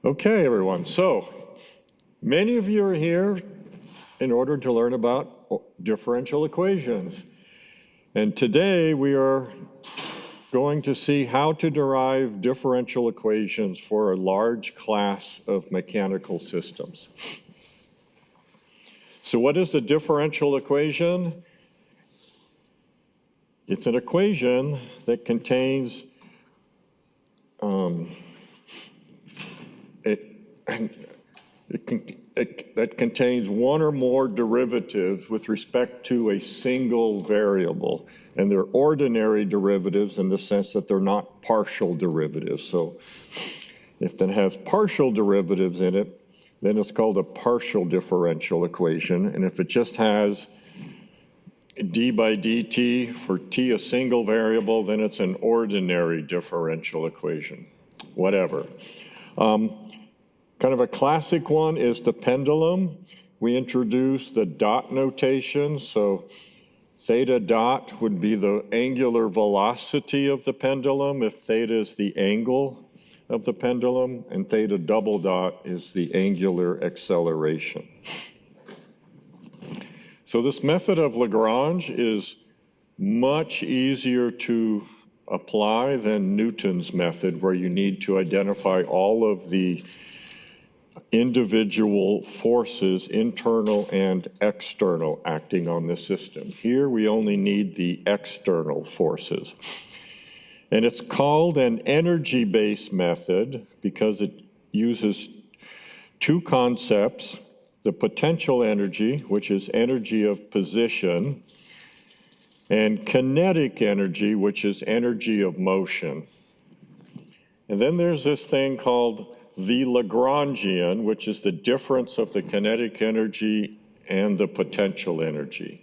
Okay, everyone. So many of you are here in order to learn about differential equations. And today we are going to see how to derive differential equations for a large class of mechanical systems. So what is a differential equation? It's an equation that contains that contains one or more derivatives with respect to a single variable. And they're ordinary derivatives in the sense that they're not partial derivatives. So if it has partial derivatives in it, then it's called a partial differential equation. And if it just has d by dt for t, a single variable, then it's an ordinary differential equation, whatever. Kind of a classic one is the pendulum. We introduced the dot notation. So theta dot would be the angular velocity of the pendulum if theta is the angle of the pendulum, and theta double dot is the angular acceleration. So this method of Lagrange is much easier to apply than Newton's method, where you need to identify all of the individual forces, internal and external, acting on the system. Here we only need the external forces. And it's called an energy-based method because it uses two concepts: the potential energy, which is energy of position, and kinetic energy, which is energy of motion. And then there's this thing called the Lagrangian, which is the difference of the kinetic energy and the potential energy.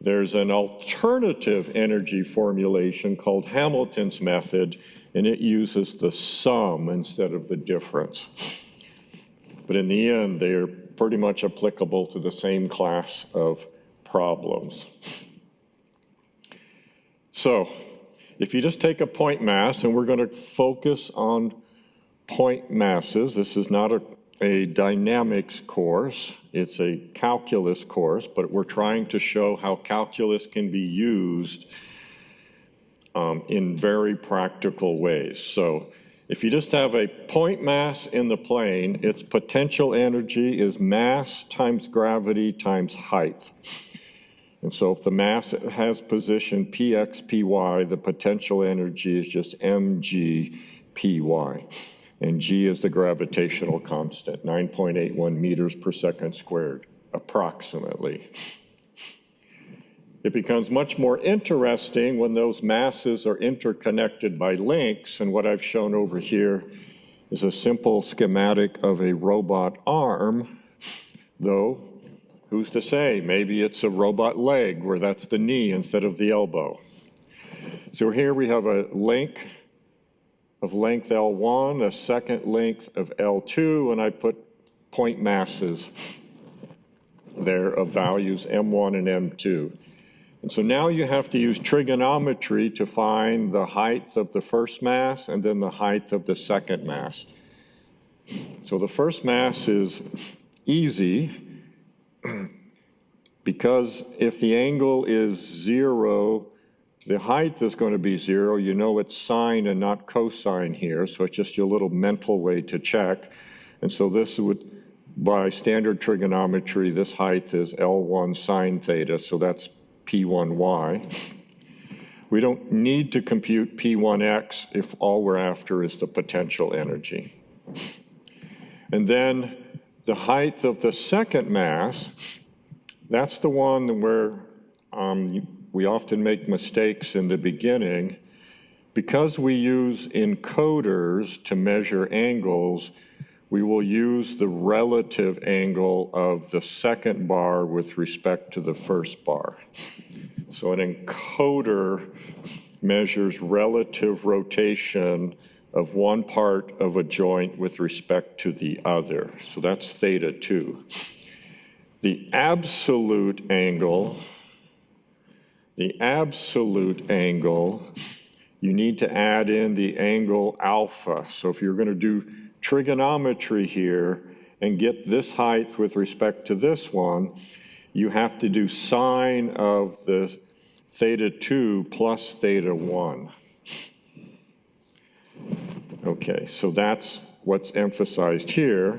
There's an alternative energy formulation called Hamilton's method, and it uses the sum instead of the difference. But in the end, they are pretty much applicable to the same class of problems. So if you just take a point mass, and we're going to focus on point masses. This is not a dynamics course. It's a calculus course, but we're trying to show how calculus can be used in very practical ways. So if you just have a point mass in the plane, its potential energy is mass times gravity times height. And so if the mass has position px, py, the potential energy is just mg, py. And g is the gravitational constant, 9.81 meters per second squared, approximately. It becomes much more interesting when those masses are interconnected by links, and what I've shown over here is a simple schematic of a robot arm, though who's to say? Maybe it's a robot leg, where that's the knee instead of the elbow. So here we have a link of length L1, a second length of L2, and I put point masses there of values M1 and M2. And so now you have to use trigonometry to find the height of the first mass and then the height of the second mass. So the first mass is easy because if the angle is 0, the height is going to be 0. You know it's sine and not cosine here, so it's just your little mental way to check. And so this would, by standard trigonometry, this height is L1 sine theta, so that's P1y. We don't need to compute P1x if all we're after is the potential energy. And then the height of the second mass, that's the one where we often make mistakes in the beginning. Because we use encoders to measure angles, we will use the relative angle of the second bar with respect to the first bar. So an encoder measures relative rotation of one part of a joint with respect to the other. So that's theta 2. The absolute angle, you need to add in the angle alpha. So if you're going to do trigonometry here and get this height with respect to this one, you have to do sine of the theta 2 plus theta 1. Okay, so that's what's emphasized here.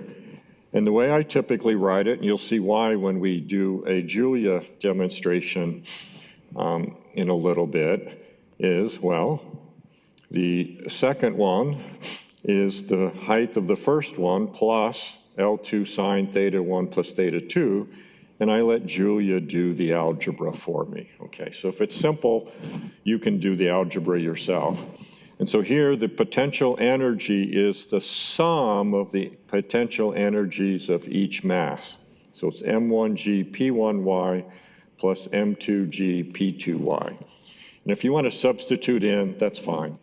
And the way I typically write it, and you'll see why when we do a Julia demonstration in a little bit, is, well, the second one is the height of the first one plus L2 sine theta 1 plus theta 2, and I let Julia do the algebra for me. Okay, so if it's simple, you can do the algebra yourself. And so here, the potential energy is the sum of the potential energies of each mass. So it's M1G P1Y plus M2G P2Y. And if you want to substitute in, that's fine.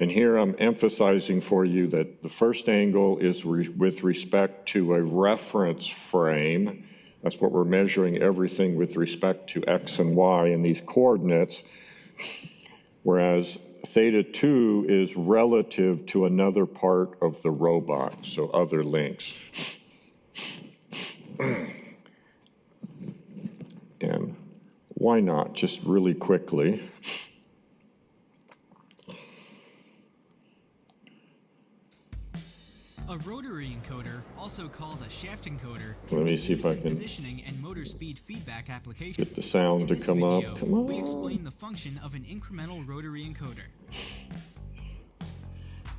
And here I'm emphasizing for you that the first angle is with respect to a reference frame. That's what we're measuring everything with respect to X and Y in these coordinates. Whereas theta 2 is relative to another part of the robot, so other links. And why not, just really quickly. A rotary encoder, also called a shaft encoder, Let me see if I can positioning and motor speed feedback applications. get the sound to come up. Come on. We explain the function of an incremental rotary encoder.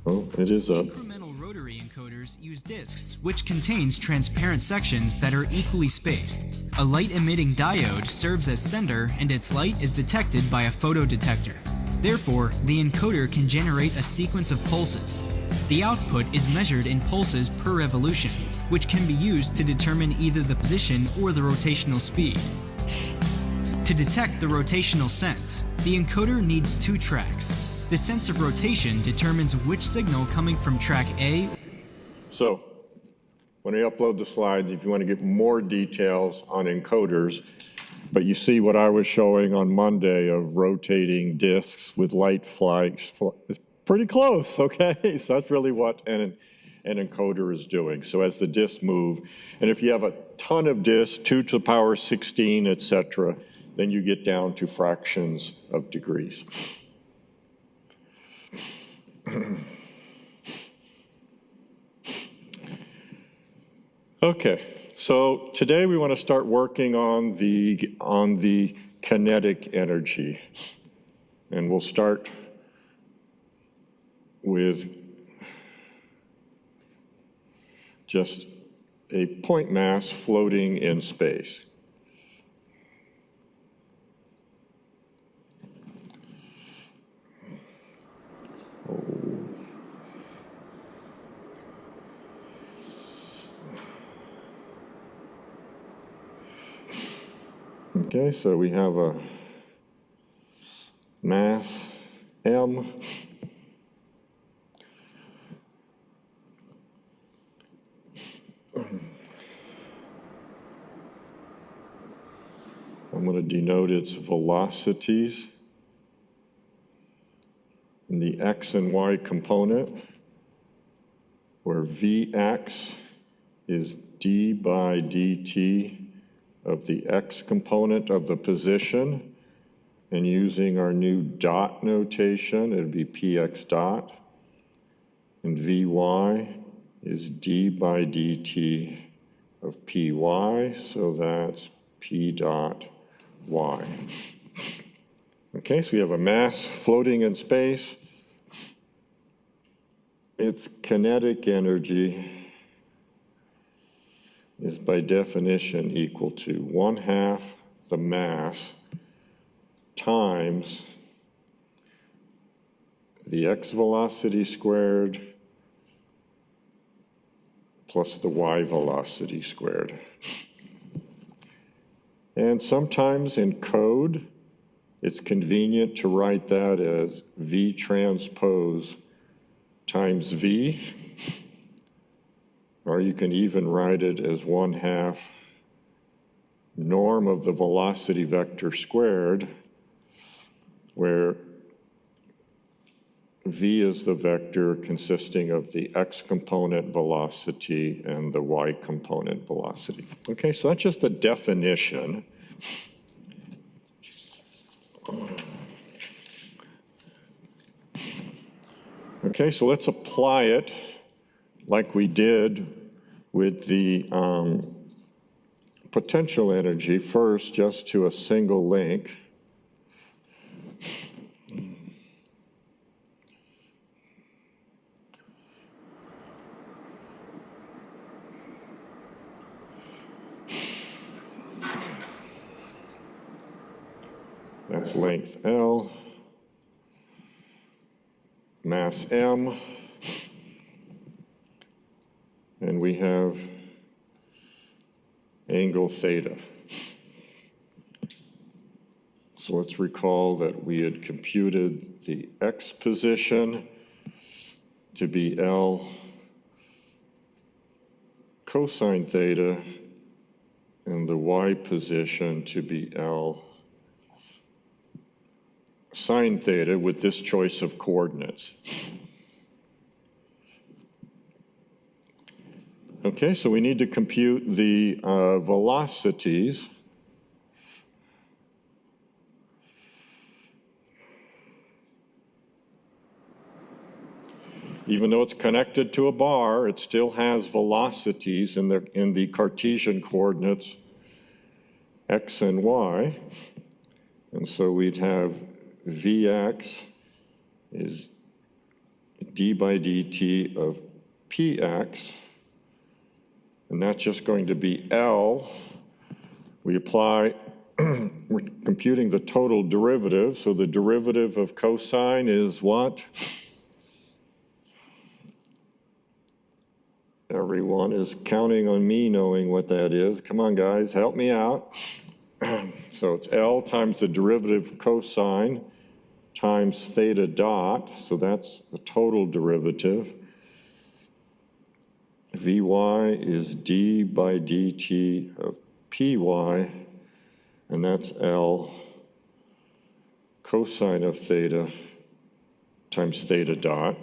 Oh, it is up. Incremental rotary encoders use disks, which contains transparent sections that are equally spaced. A light-emitting diode serves as sender, and its light is detected by a photodetector. Therefore, the encoder can generate a sequence of pulses. The output is measured in pulses per revolution, which can be used to determine either the position or the rotational speed. To detect the rotational sense, the encoder needs two tracks. The sense of rotation determines which signal coming from track A. So, when I upload the slides, if you want to get more details on encoders, but you see what I was showing on Monday of rotating disks with light flags. It's pretty close, okay? So that's really what an encoder is doing. So as the disks move, and if you have a ton of disks, 2 to the power 16, et cetera, then you get down to fractions of degrees. Okay. So today we want to start working on the kinetic energy. And we'll start with just a point mass floating in space. Okay, so we have a mass M. I'm going to denote its velocities in the X and Y component, where Vx is d by dt of the X component of the position, and using our new dot notation, it would be px dot, and Vy is d by dt of py, so that's p dot y. Okay, so we have a mass floating in space. Its kinetic energy is by definition equal to 1/2 the mass times the x velocity squared plus the y velocity squared. And sometimes in code, it's convenient to write that as V transpose times V. Or you can even write it as 1/2 norm of the velocity vector squared, where v is the vector consisting of the x component velocity and the y component velocity. Okay, so that's just a definition. Okay, so let's apply it like we did with the potential energy first, just to a single link. That's length L, mass M, and we have angle theta. So let's recall that we had computed the x position to be L cosine theta and the y position to be L sine theta with this choice of coordinates. Okay, so we need to compute the velocities. Even though it's connected to a bar, it still has velocities in the Cartesian coordinates x and y. And so we'd have Vx is d by dt of px, and that's just going to be L. We apply, we're computing the total derivative, so the derivative of cosine is what? Everyone is counting on me knowing what that is. Come on, guys, help me out. So it's L times the derivative of cosine times theta dot, so that's the total derivative. Vy is d by dt of py, and that's L cosine of theta times theta dot.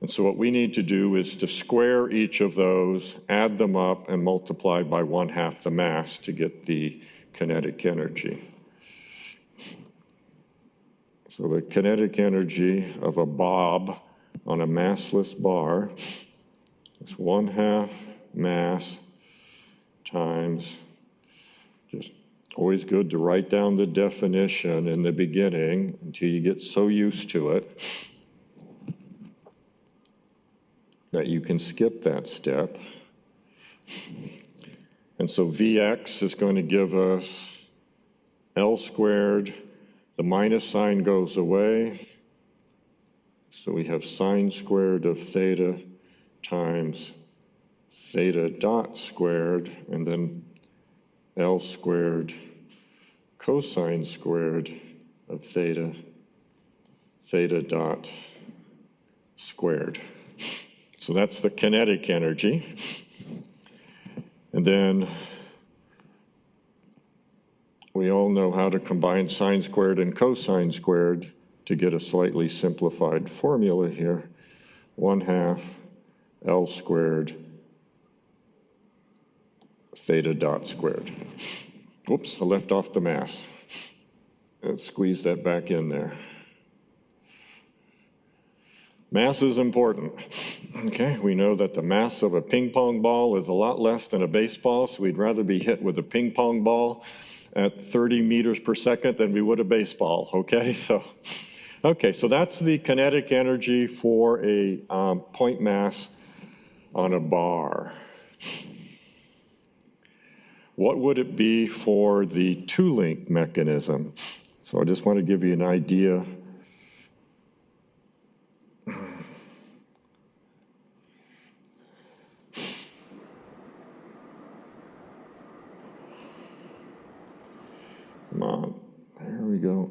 And so what we need to do is to square each of those, add them up, and multiply by 1/2 the mass to get the kinetic energy. So the kinetic energy of a bob on a massless bar is 1/2 mass times, just always good to write down the definition in the beginning until you get so used to it that you can skip that step. And so Vx is going to give us L squared. The minus sign goes away. So we have sine squared of theta times theta dot squared, and then L squared cosine squared of theta, theta dot squared. So that's the kinetic energy. And then we all know how to combine sine squared and cosine squared to get a slightly simplified formula here. 1/2 L squared theta dot squared. Oops, I left off the mass. Let's squeeze that back in there. Mass is important. Okay, we know that the mass of a ping pong ball is a lot less than a baseball, so we'd rather be hit with a ping pong ball at 30 meters per second than we would a baseball, okay? So that's the kinetic energy for a point mass on a bar. What would it be for the two-link mechanism? So I just want to give you an idea. Come on, there we go.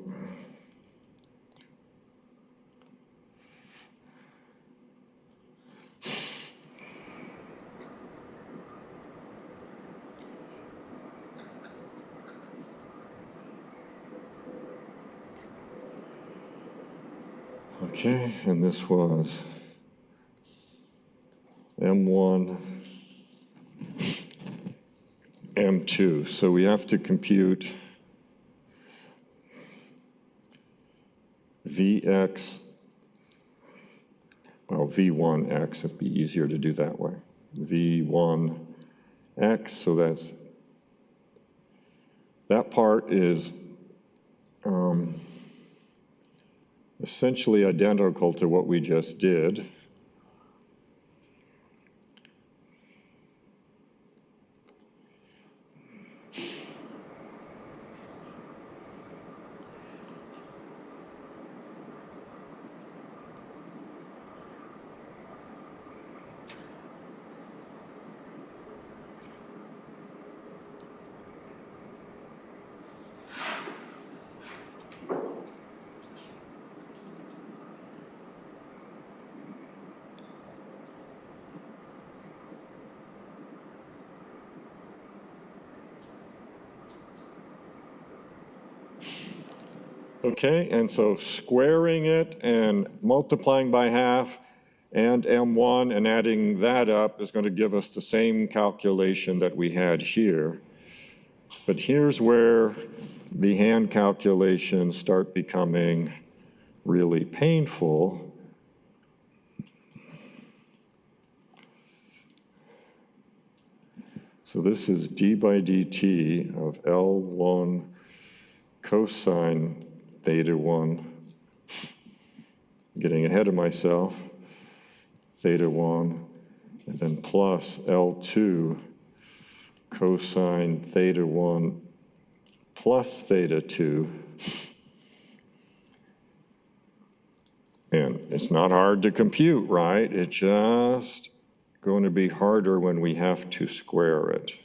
Okay, and this was M1, M2. So we have to compute Vx, well, V1x, it'd be easier to do that way. V1x, so that part is essentially identical to what we just did. Okay, and so squaring it and multiplying by half and M1 and adding that up is going to give us the same calculation that we had here. But here's where the hand calculations start becoming really painful. So this is d by dt of L1 cosine theta 1, getting ahead of myself, theta 1, and then plus L2 cosine theta 1 plus theta 2. And it's not hard to compute, right? It's just going to be harder when we have to square it.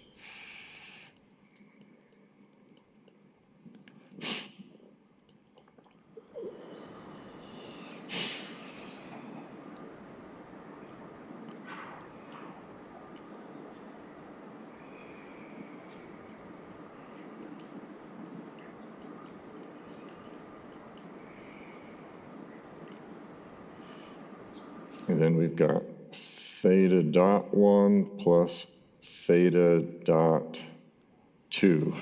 And then we've got theta dot 1 plus theta dot 2.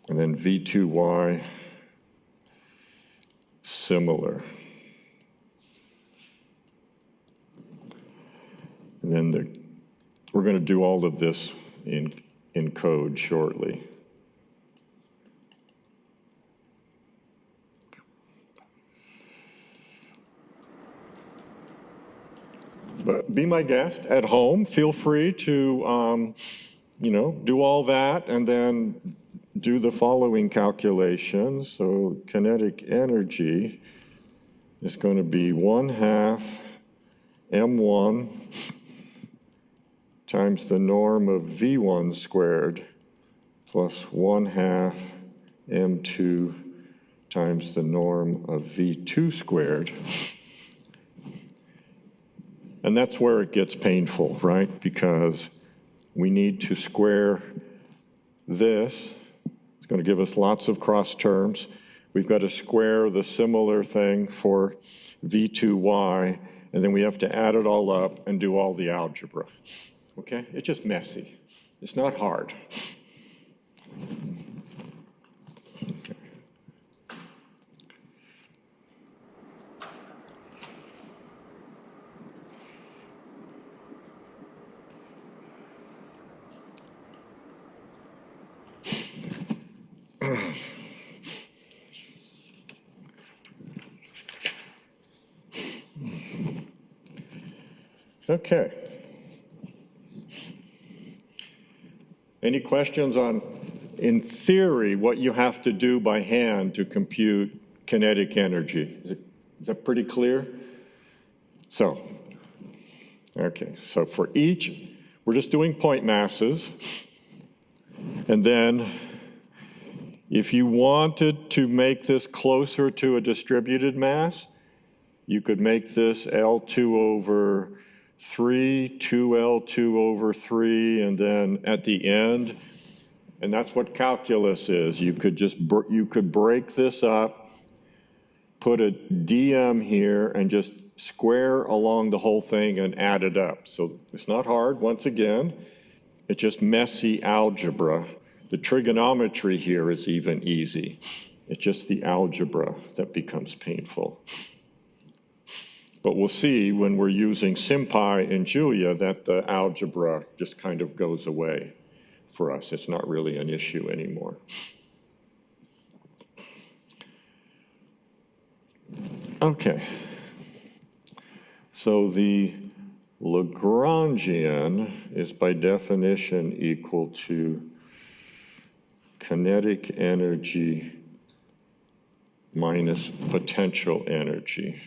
And then V2y similar. And then we're going to do all of this in code shortly. But be my guest at home. Feel free to, do all that and then do the following calculations. So kinetic energy is going to be 1/2 m1 times the norm of v1 squared plus 1/2 m2 times the norm of v2 squared. And that's where it gets painful, right? Because we need to square this. It's going to give us lots of cross terms. We've got to square the similar thing for v2y, and then we have to add it all up and do all the algebra. Okay? It's just messy. It's not hard. Okay. Okay. Any questions on, in theory, what you have to do by hand to compute kinetic energy? Is that pretty clear? So, okay, so for each, we're just doing point masses. And then if you wanted to make this closer to a distributed mass, you could make this L2 over 3, 2L2 over 3, and then at the end, and that's what calculus is. You could break this up put a dm here and just square along the whole thing and add it up. So it's not hard, once again. It's just messy algebra. The trigonometry here is even easy. It's just the algebra that becomes painful. But we'll see when we're using SymPy and Julia that the algebra just kind of goes away for us. It's not really an issue anymore. Okay. So the Lagrangian is by definition equal to kinetic energy minus potential energy.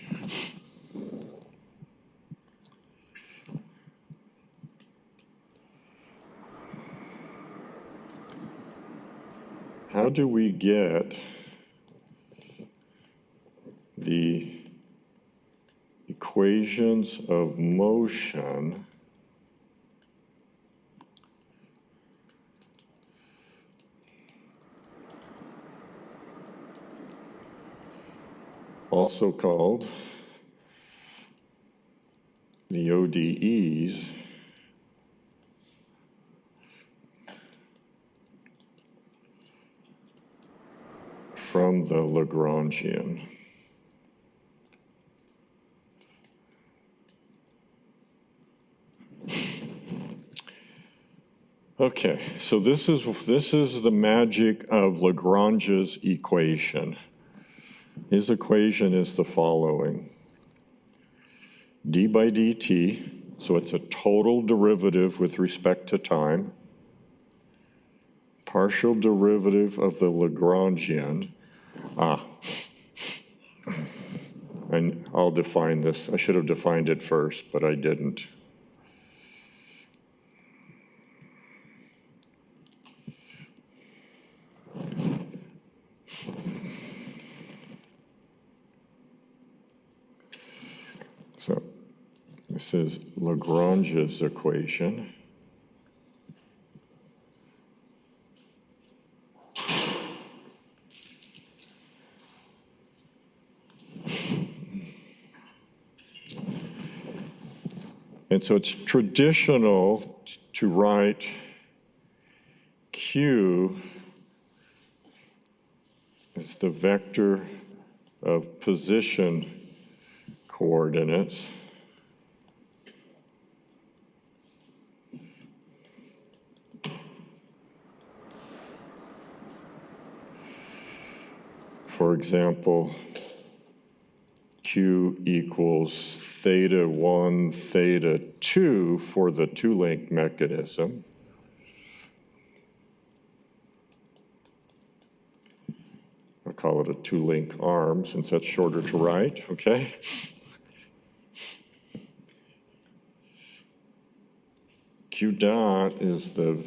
How do we get the equations of motion also called the ODEs from the Lagrangian? Okay, so this is the magic of Lagrange's equation. His equation is the following. d by dt, so it's a total derivative with respect to time, partial derivative of the Lagrangian. And I'll define this. I should have defined it first, but I didn't. So this is Lagrange's equation. And so it's traditional to write Q as the vector of position coordinates. For example, Q equals theta 1, theta 2 for the two-link mechanism. I'll call it a two-link arm since that's shorter to write, okay? Q dot is the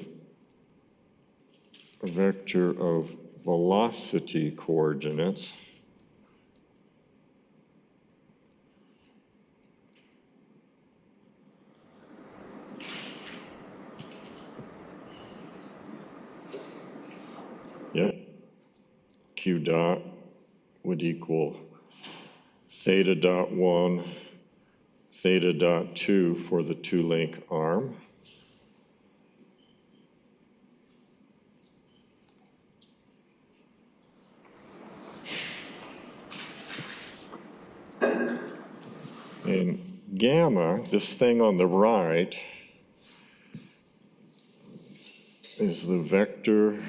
vector of velocity coordinates. Yep. Q dot would equal theta dot 1, theta dot 2 for the two-link arm. And gamma, this thing on the right, is the vector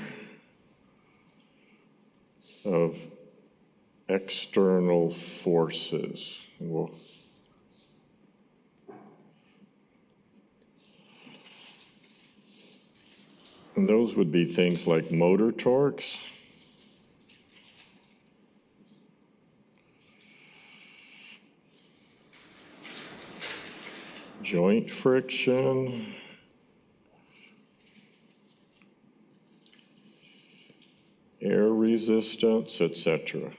of external forces. And those would be things like motor torques, joint friction, air resistance, etc.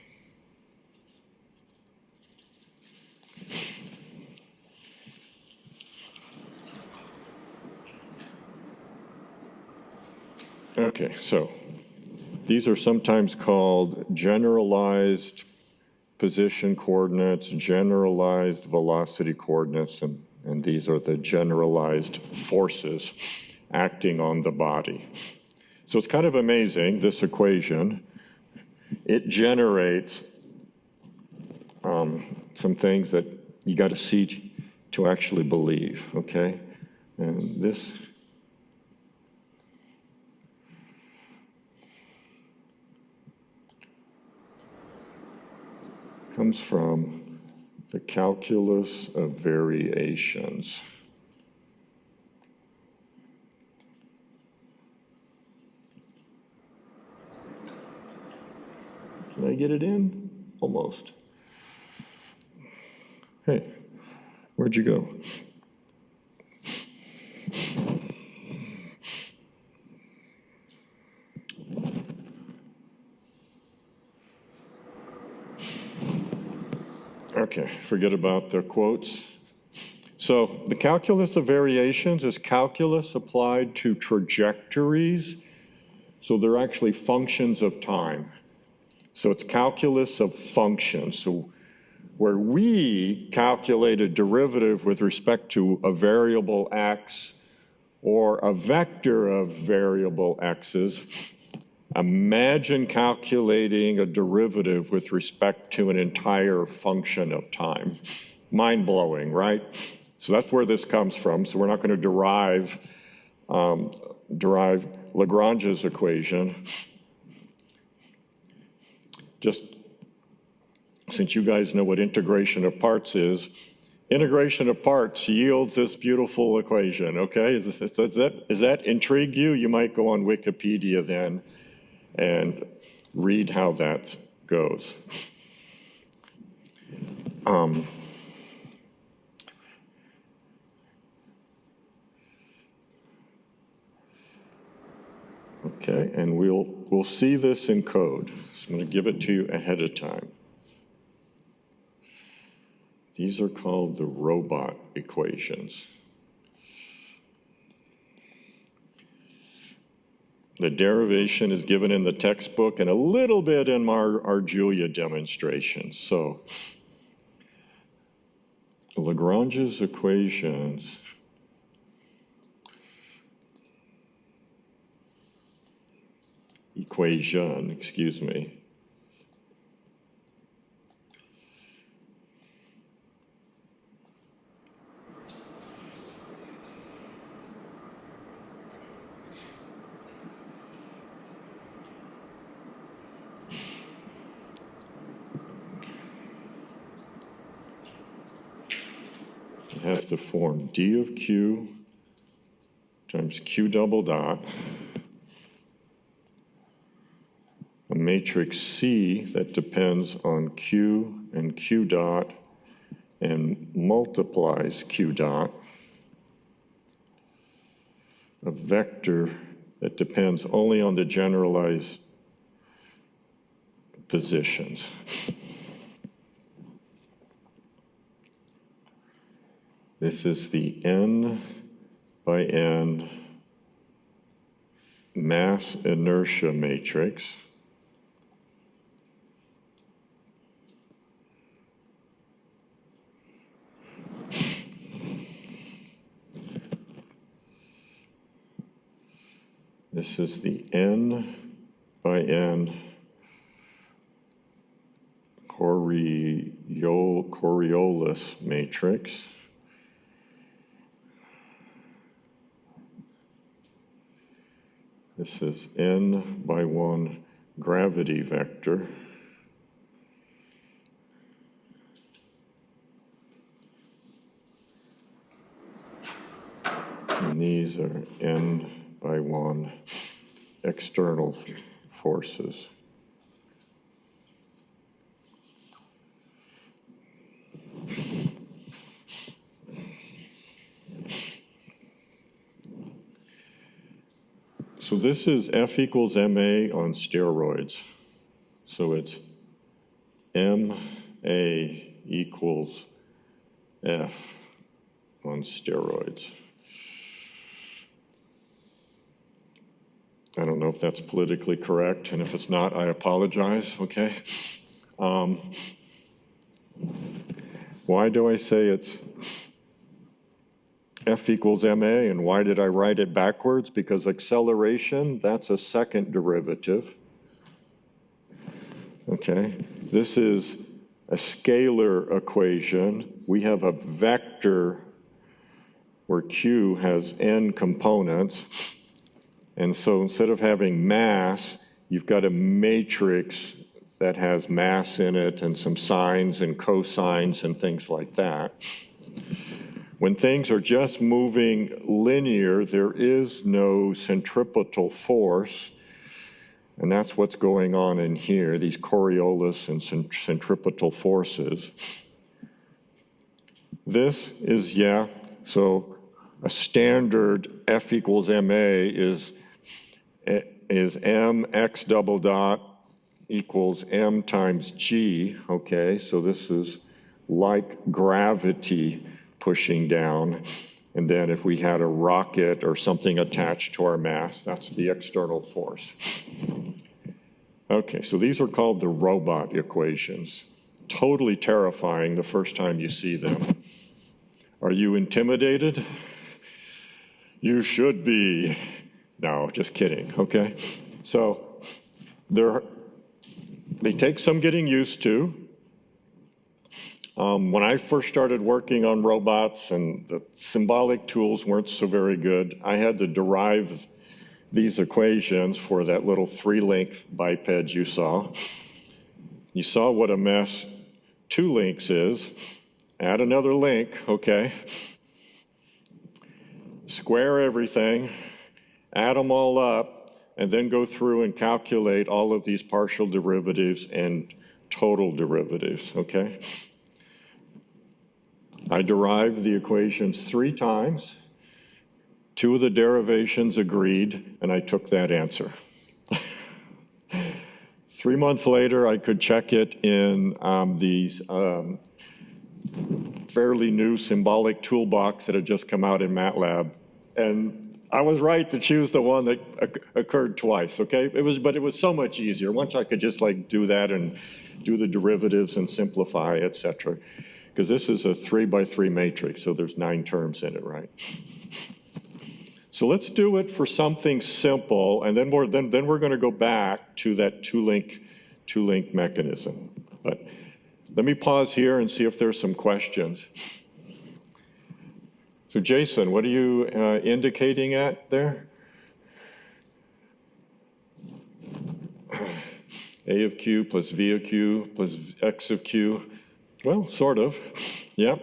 Okay, so these are sometimes called generalized position coordinates, generalized velocity coordinates, and these are the generalized forces acting on the body. So it's kind of amazing, this equation. It generates some things that you got to see to actually believe, okay? And this comes from the calculus of variations. Can I get it in? Almost. Hey, where'd you go? Okay, forget about the quotes. So the calculus of variations is calculus applied to trajectories. So they're actually functions of time. So it's calculus of functions. So where we calculate a derivative with respect to a variable x or a vector of variable x's, imagine calculating a derivative with respect to an entire function of time. Mind-blowing, right? So that's where this comes from. So we're not going to derive Lagrange's equation. Just since you guys know what integration of parts is, integration of parts yields this beautiful equation, okay? Does that intrigue you? You might go on Wikipedia then and read how that goes. Okay, and we'll see this in code. So I'm going to give it to you ahead of time. These are called the robot equations. The derivation is given in the textbook and a little bit in our Julia demonstration. So Lagrange's equation, excuse me, has the form d of q times q double dot, a matrix C that depends on q and q dot and multiplies q dot, a vector that depends only on the generalized positions. This is the n by n mass inertia matrix. This is the n by n Coriolis matrix. This is n by 1 gravity vector. And these are n by 1 external forces. So this is F equals MA on steroids. So it's MA equals F on steroids. I don't know if that's politically correct, and if it's not, I apologize, okay? Why do I say it's F equals ma, and why did I write it backwards? Because acceleration, that's a second derivative. Okay, this is a scalar equation. We have a vector where Q has n components. And so instead of having mass, you've got a matrix that has mass in it and some sines and cosines and things like that. When things are just moving linear, there is no centripetal force. And that's what's going on in here, these Coriolis and centripetal forces. This is, so a standard F equals ma is mx double dot equals m times g, okay? So this is like gravity pushing down. And then if we had a rocket or something attached to our mass, that's the external force. Okay, so these are called the robot equations. Totally terrifying the first time you see them. Are you intimidated? You should be. No, just kidding, okay? So they take some getting used to. When I first started working on robots and the symbolic tools weren't so very good, I had to derive these equations for that little 3-link biped you saw. You saw what a mess 2 links is. Add another link, okay? Square everything, add them all up, and then go through and calculate all of these partial derivatives and total derivatives, okay? I derived the equations 3 times. 2 of the derivations agreed, and I took that answer. 3 months later, I could check it in these fairly new symbolic toolbox that had just come out in MATLAB. And I was right to choose the one that occurred twice, okay? But it was so much easier. Once I could just like do that and do the derivatives and simplify, et cetera. Because this is a 3x3 matrix, so there's 9 terms in it, right? So let's do it for something simple, and then we're going to go back to that two-link mechanism. But let me pause here and see if there's some questions. So Jason, what are you indicating at there? A of q plus v of q plus x of q. Well, sort of, yep.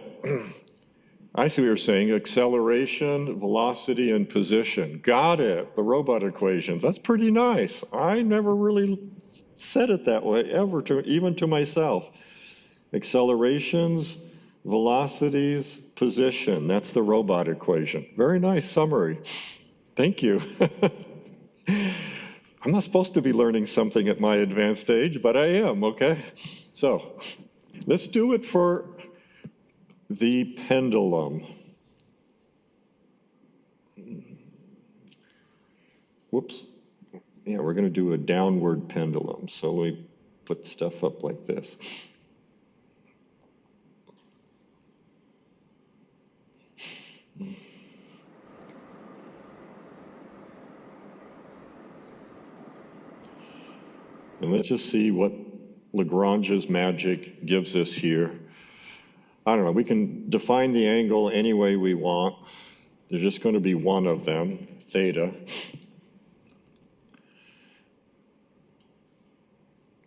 I see what you're saying, acceleration, velocity, and position. Got it, the robot equations. That's pretty nice. I never really said it that way ever, even to myself. Accelerations, velocities, position. That's the robot equation. Very nice summary. Thank you. I'm not supposed to be learning something at my advanced age, but I am, okay? So let's do it for the pendulum. Whoops. Yeah, we're going to do a downward pendulum. So we put stuff up like this. And let's just see what Lagrange's magic gives us here. I don't know, we can define the angle any way we want. There's just going to be one of them, theta.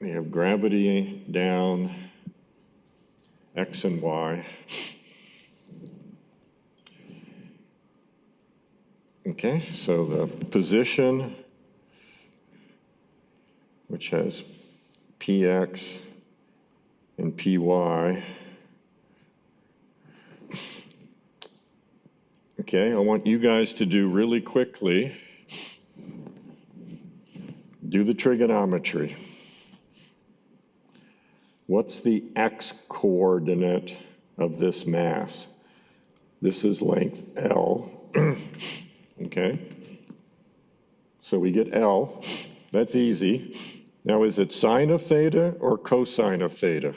We have gravity down, x and y. Okay, so the position, which has px and py. Okay, I want you guys to do really quickly, do the trigonometry. What's the x-coordinate of this mass? This is length L, okay? So we get L, that's easy. Now is it sine of theta or cosine of theta?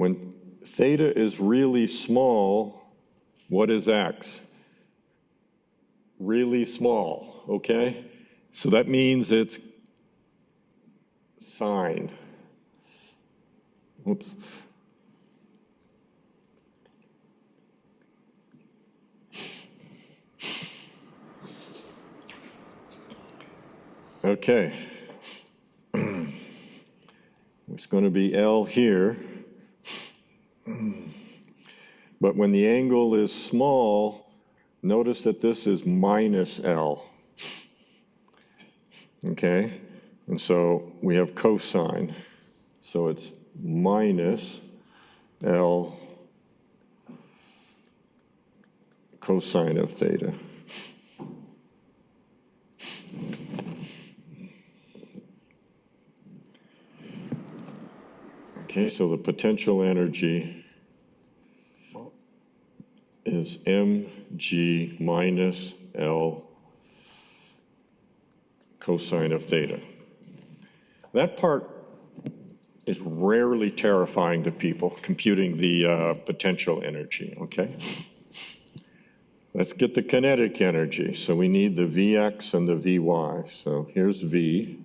When theta is really small, what is x? Really small, okay? So that means it's sine. Oops. Okay. It's going to be L here. But when the angle is small, notice that this is minus L. Okay? And so we have cosine. So it's minus L cosine of theta. Okay, so the potential energy is mg minus L cosine of theta. That part is rarely terrifying to people, computing the potential energy, okay? Let's get the kinetic energy. So we need the Vx and the Vy. So here's V.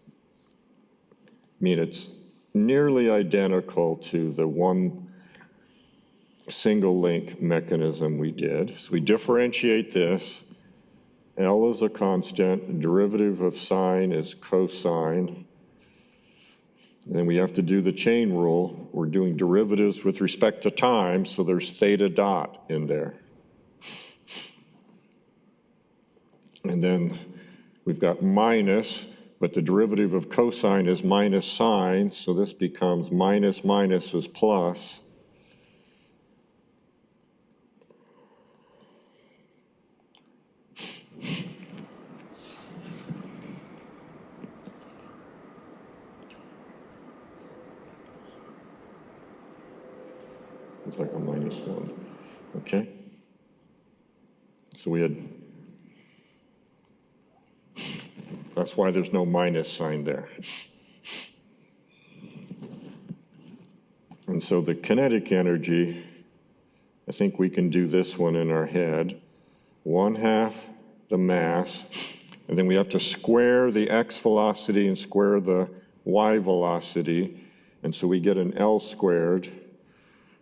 I mean, it's nearly identical to the one single link mechanism we did. So we differentiate this. L is a constant, the derivative of sine is cosine. And then we have to do the chain rule. We're doing derivatives with respect to time, so there's theta dot in there. And then we've got minus, but the derivative of cosine is minus sine, so this becomes minus minus is plus. Looks like a minus one, okay? So we had, that's why there's no minus sign there. And so the kinetic energy, I think we can do this one in our head. 1/2 the mass, and then we have to square the x velocity and square the y velocity, and so we get an L squared.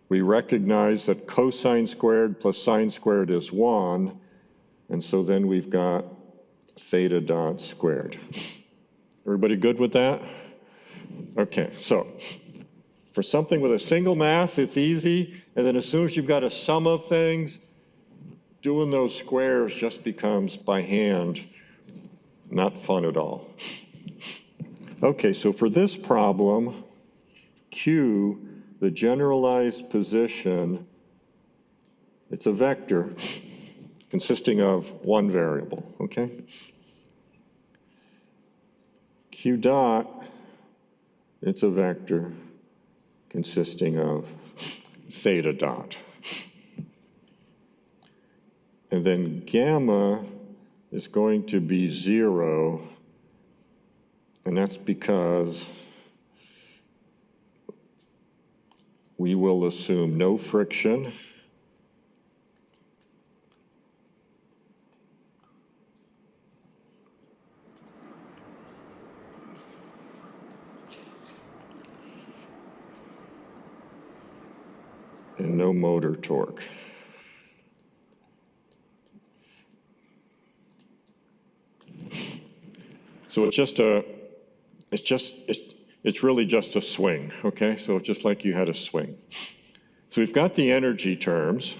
We recognize that cosine squared plus sine squared is 1, and so then we've got theta dot squared. Everybody good with that? Okay, so for something with a single mass, it's easy, and then as soon as you've got a sum of things, doing those squares just becomes by hand not fun at all. Okay, so for this problem, Q, the generalized position, it's a vector consisting of one variable, okay? Q dot, it's a vector consisting of theta dot. And then gamma is going to be 0, and that's because we will assume no friction, and no motor torque. So it's really just a swing, okay? So it's just like you had a swing. So we've got the energy terms,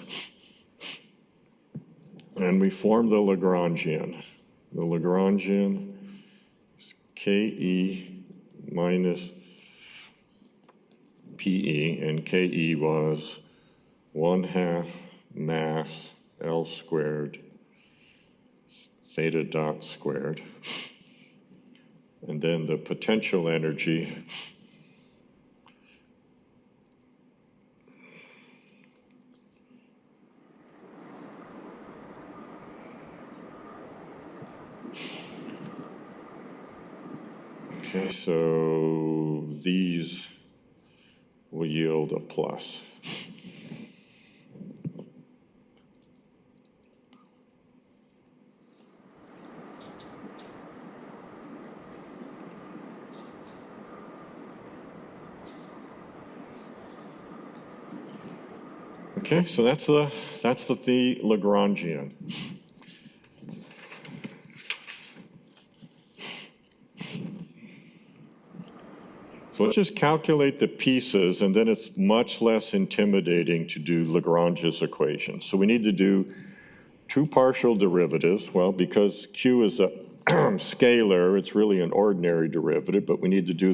and we form the Lagrangian. The Lagrangian is Ke minus Pe, and Ke was 1/2 mass L squared theta dot squared. And then the potential energy okay, so these we'll yield a plus. Okay, so that's the Lagrangian. So let's just calculate the pieces, and then it's much less intimidating to do Lagrange's equation. So we need to do two partial derivatives. Well, because Q is a scalar, it's really an ordinary derivative, but we need to do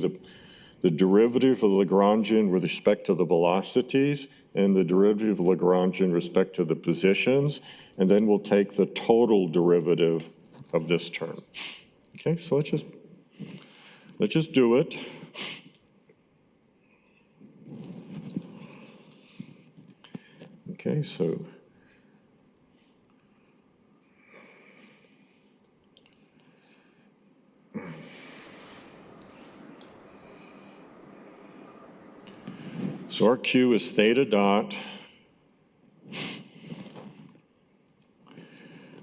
the derivative of Lagrangian with respect to the velocities and the derivative of Lagrangian in respect to the positions, and then we'll take the total derivative of this term. Okay, so let's just do it. Okay, so our Q is theta dot.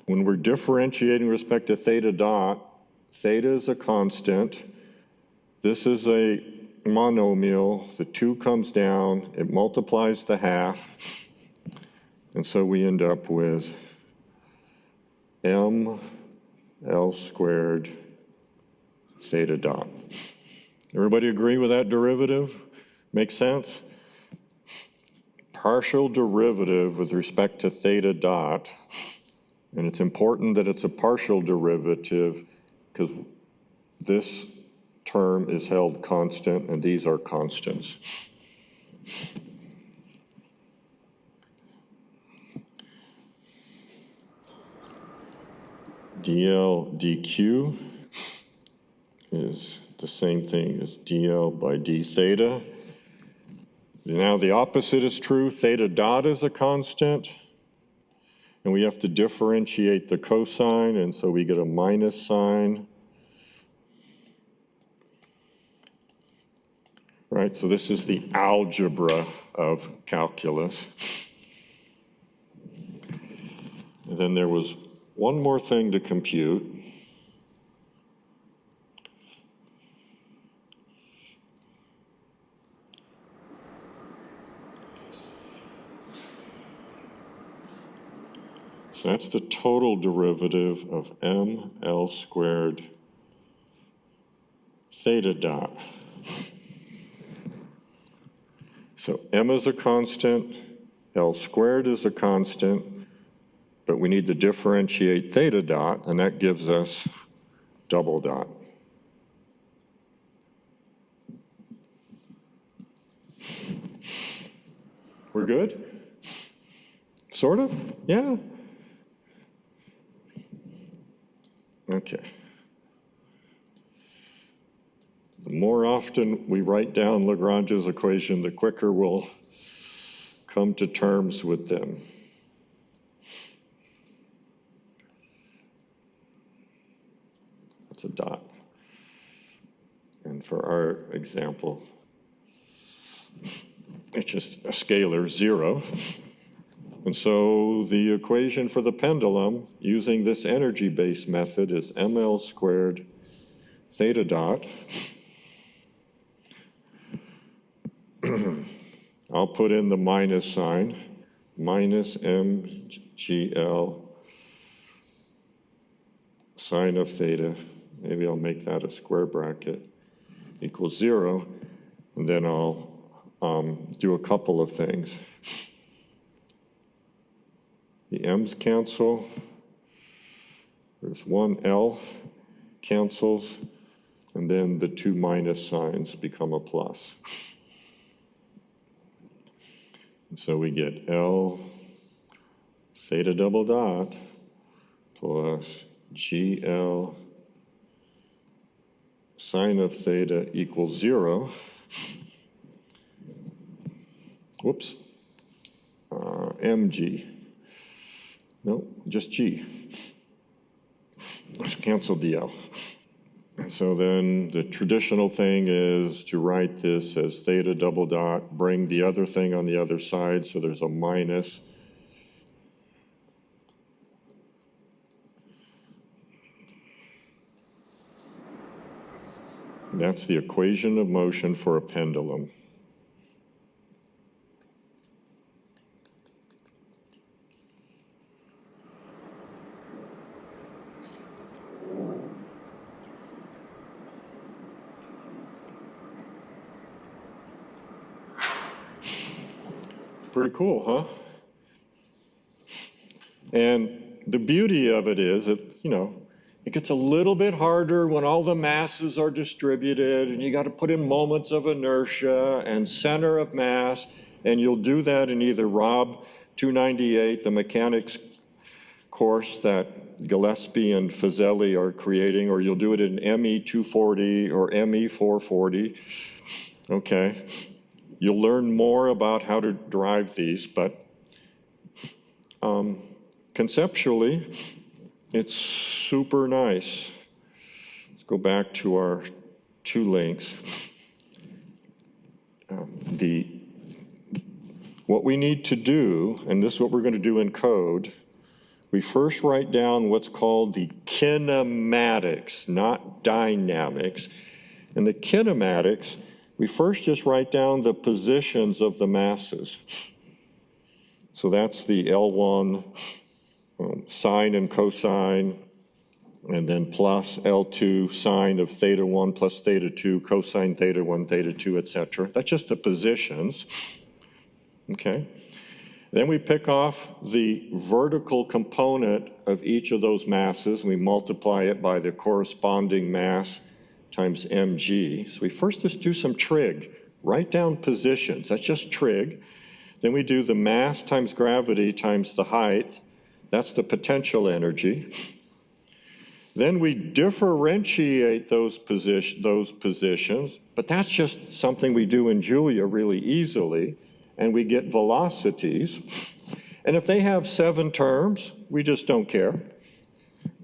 When we're differentiating with respect to theta dot, theta is a constant. This is a monomial. The 2 comes down. It multiplies the half. And so we end up with ml squared theta dot. Everybody agree with that derivative? Make sense? Partial derivative with respect to theta dot, and it's important that it's a partial derivative because this term is held constant and these are constants. dl dq is the same thing as dl by d theta. Now the opposite is true. Theta dot is a constant, and we have to differentiate the cosine, and so we get a minus sign. Right, so this is the algebra of calculus. And then there was one more thing to compute. So that's the total derivative of ml squared theta dot. So m is a constant, L squared is a constant, but we need to differentiate theta dot, and that gives us double dot. We're good? Sort of? Yeah. Okay. The more often we write down Lagrange's equation, the quicker we'll come to terms with them. That's a dot. And for our example, it's just a scalar 0. And so the equation for the pendulum using this energy-based method is ml squared theta dot. I'll put in the minus sign, minus mgl sine of theta. Maybe I'll make that a square bracket, equals 0. And then I'll do a couple of things. The m's cancel. There's one L cancels, and then the 2 minus signs become a plus. And so we get L theta double dot plus GL sine of theta equals 0. Whoops. Mg. No, just G. Let's cancel DL. So then the traditional thing is to write this as theta double dot, bring the other thing on the other side, so there's a minus. That's the equation of motion for a pendulum. Pretty cool, huh? And the beauty of it is that, it gets a little bit harder when all the masses are distributed and you got to put in moments of inertia and center of mass, and you'll do that in either Rob 298, the mechanics course that Gillespie and Fazeli are creating, or you'll do it in ME 240 or ME 440, okay? You'll learn more about how to derive these, but conceptually, it's super nice. Let's go back to our two links. What we need to do, and this is what we're going to do in code, we first write down what's called the kinematics, not dynamics. And the kinematics, we first just write down the positions of the masses. So that's the L1 sine and cosine, and then plus L2 sine of theta 1 plus theta 2, cosine theta 1, theta 2, etc. That's just the positions, okay? Then we pick off the vertical component of each of those masses. We multiply it by the corresponding mass times mg. So we first just do some trig, write down positions, that's just trig. Then we do the mass times gravity times the height, that's the potential energy. Then we differentiate those positions, but that's just something we do in Julia really easily, and we get velocities. And if they have 7 terms, we just don't care.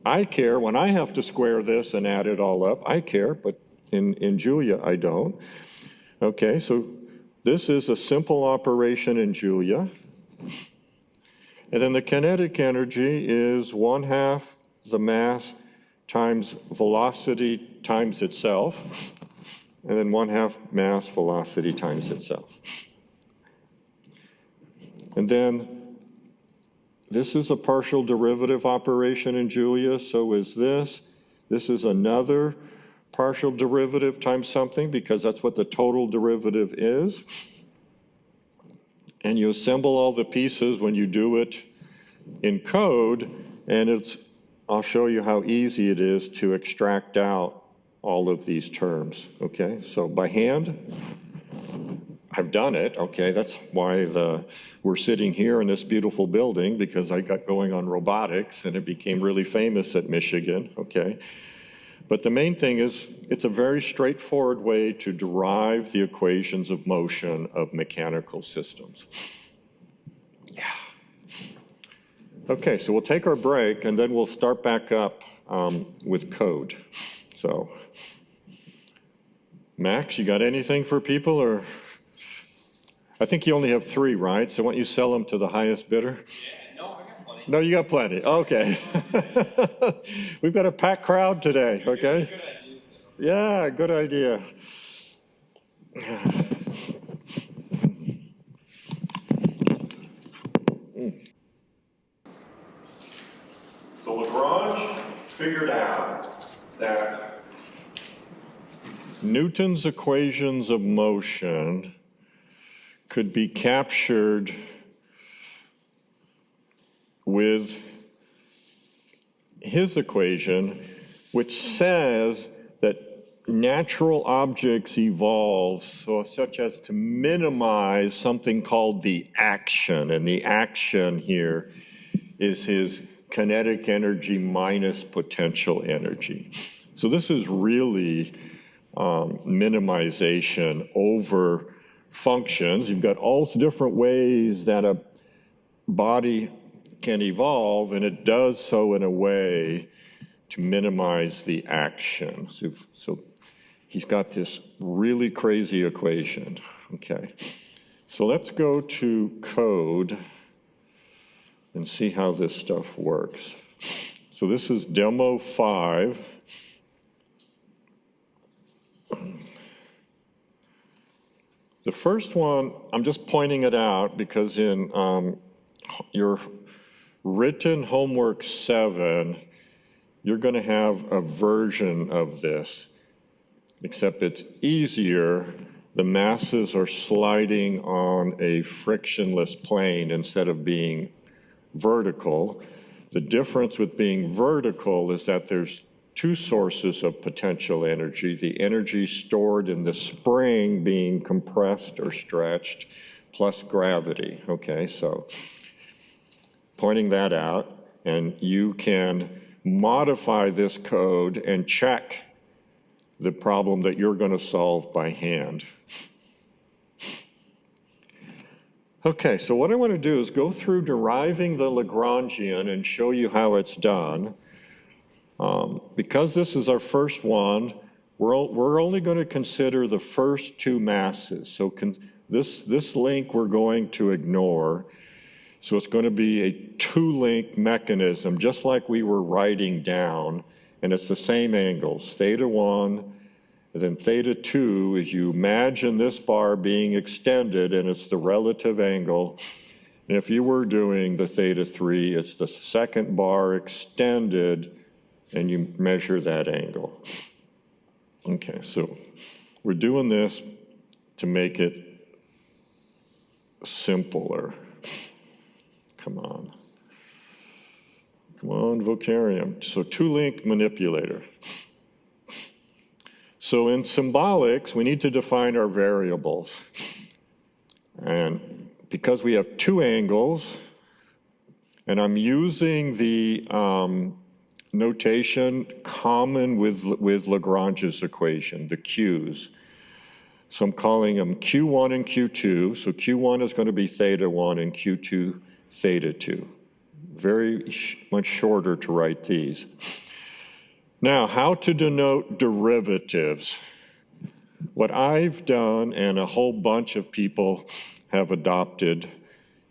I care when I have to square this and add it all up, I care, but in Julia I don't. Okay, so this is a simple operation in Julia. And then the kinetic energy is 1/2 the mass times velocity times itself, and then 1/2 mass velocity times itself. And then this is a partial derivative operation in Julia, so is this. This is another partial derivative times something, because that's what the total derivative is. And you assemble all the pieces when you do it in code, and I'll show you how easy it is to extract out all of these terms, okay? So by hand, I've done it, okay? That's why we're sitting here in this beautiful building, because I got going on robotics and it became really famous at Michigan, okay? But the main thing is, it's a very straightforward way to derive the equations of motion of mechanical systems. Yeah. Okay, so we'll take our break and then we'll start back up with code. So, Max, you got anything for people, or? I think you only have 3, right? So why don't you sell them to the highest bidder? Yeah, no, I got plenty. No, you got plenty. Okay. We've got a packed crowd today, okay? Good ideas, though. Yeah, good idea. So Lagrange figured out that Newton's equations of motion could be captured with his equation, which says that natural objects evolve such as to minimize something called the action. And the action here is his kinetic energy minus potential energy. So this is really minimization over functions. You've got all different ways that a body can evolve, and it does so in a way to minimize the action. So he's got this really crazy equation. Okay, so let's go to code and see how this stuff works. So this is demo 5. The first one, I'm just pointing it out because in your written homework 7, you're going to have a version of this, except it's easier. The masses are sliding on a frictionless plane instead of being vertical. The difference with being vertical is that there's 2 sources of potential energy, the energy stored in the spring being compressed or stretched, plus gravity. Okay, so pointing that out, and you can modify this code and check the problem that you're going to solve by hand. Okay, so what I want to do is go through deriving the Lagrangian and show you how it's done. Because this is our first one, we're only going to consider the first 2 masses. So this link we're going to ignore. So it's going to be a 2-link mechanism, just like we were writing down, and it's the same angles, theta 1, and then theta 2 is you imagine this bar being extended, and it's the relative angle. And if you were doing the theta 3, it's the second bar extended, and you measure that angle. Okay, so we're doing this to make it simpler. Come on, Vocarium. So 2-link manipulator. So in symbolics, we need to define our variables. And because we have 2 angles, and I'm using the notation common with Lagrange's equation, the Q's. So I'm calling them Q1 and Q2. So Q1 is going to be theta 1 and Q2 theta 2. Very much shorter to write these. Now, how to denote derivatives. What I've done, and a whole bunch of people have adopted,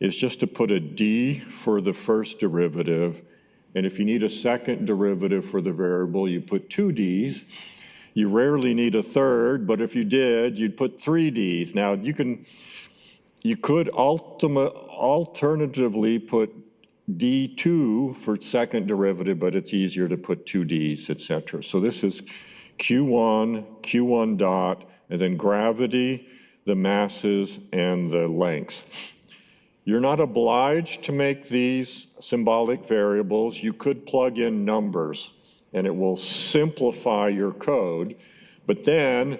is just to put a d for the first derivative. And if you need a second derivative for the variable, you put 2 d's. You rarely need a third, but if you did, you'd put 3 d's. Now, you could alternatively put d2 for second derivative, but it's easier to put 2 d's, etc. So this is q1 dot, and then gravity, the masses, and the lengths. You're not obliged to make these symbolic variables. You could plug in numbers, and it will simplify your code. But then,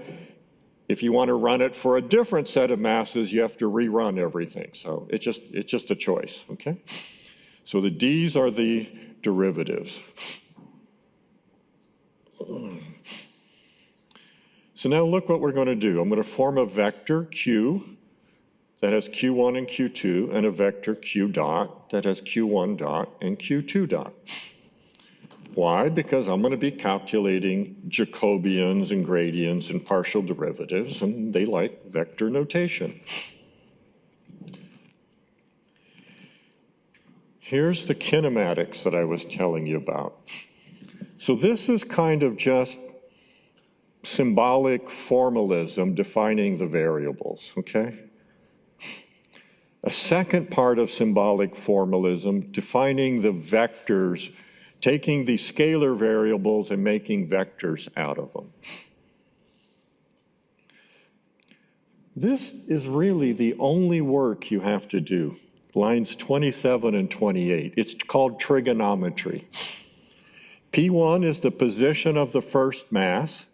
if you want to run it for a different set of masses, you have to rerun everything. So it's just a choice, okay? So the d's are the derivatives. So now look what we're going to do. I'm going to form a vector q that has q1 and q2, and a vector q dot that has q1 dot and q2 dot. Why? Because I'm going to be calculating Jacobians and gradients and partial derivatives, and they like vector notation. Here's the kinematics that I was telling you about. So this is kind of just symbolic formalism defining the variables, okay? A second part of symbolic formalism, defining the vectors, taking the scalar variables and making vectors out of them. This is really the only work you have to do. Lines 27 and 28. It's called trigonometry. P1 is the position of the first mass,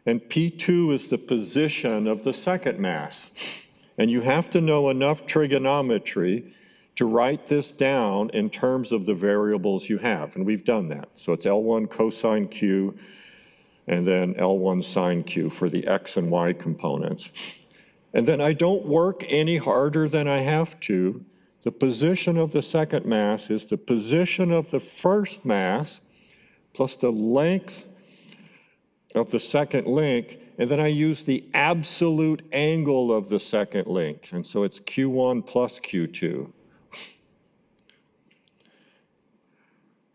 and P2 is the position of the second mass. And you have to know enough trigonometry to write this down in terms of the variables you have, and we've done that. So it's L1 cosine Q, and then L1 sine Q for the X and Y components. And then I don't work any harder than I have to. The position of the second mass is the position of the first mass plus the length of the second link, and then I use the absolute angle of the second link, and so it's Q1 plus Q2.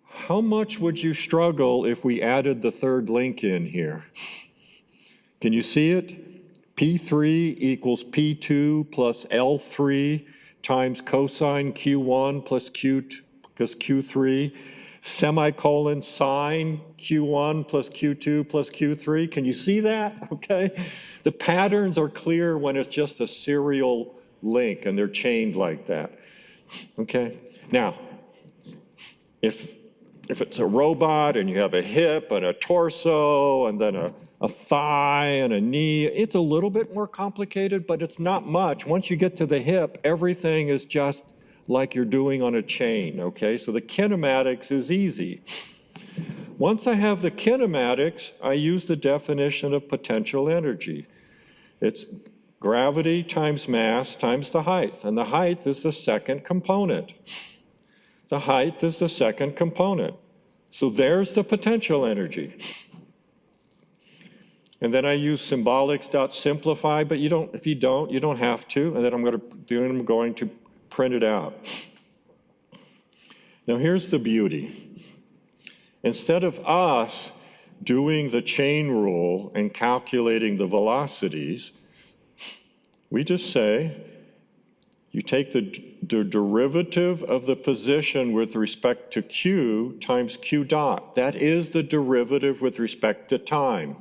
How much would you struggle if we added the third link in here? Can you see it? P3 equals P2 plus L3 times cosine Q1 plus Q3, semicolon sine Q1 plus Q2 plus Q3. Can you see that? Okay. The patterns are clear when it's just a serial link and they're chained like that. Okay. Now, if it's a robot and you have a hip and a torso and then a thigh and a knee, it's a little bit more complicated, but it's not much. Once you get to the hip, everything is just like you're doing on a chain, okay? So the kinematics is easy. Once I have the kinematics, I use the definition of potential energy. It's gravity times mass times the height, and the height is the second component. The height is the second component. So there's the potential energy. And then I use symbolics.simplify, but if you don't have to, and then I'm going to print it out. Now here's the beauty. Instead of us doing the chain rule and calculating the velocities, we just say, you take the derivative of the position with respect to q times q dot. That is the derivative with respect to time.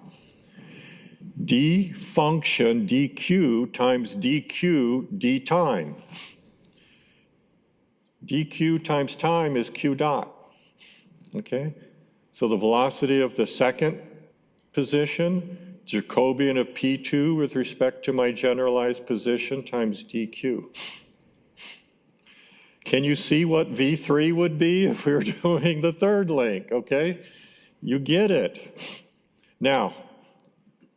D function dq times dq d time. dq times time is q dot. Okay? So the velocity of the second position, Jacobian of P2 with respect to my generalized position times dq. Can you see what V3 would be if we were doing the third link, okay? You get it. Now,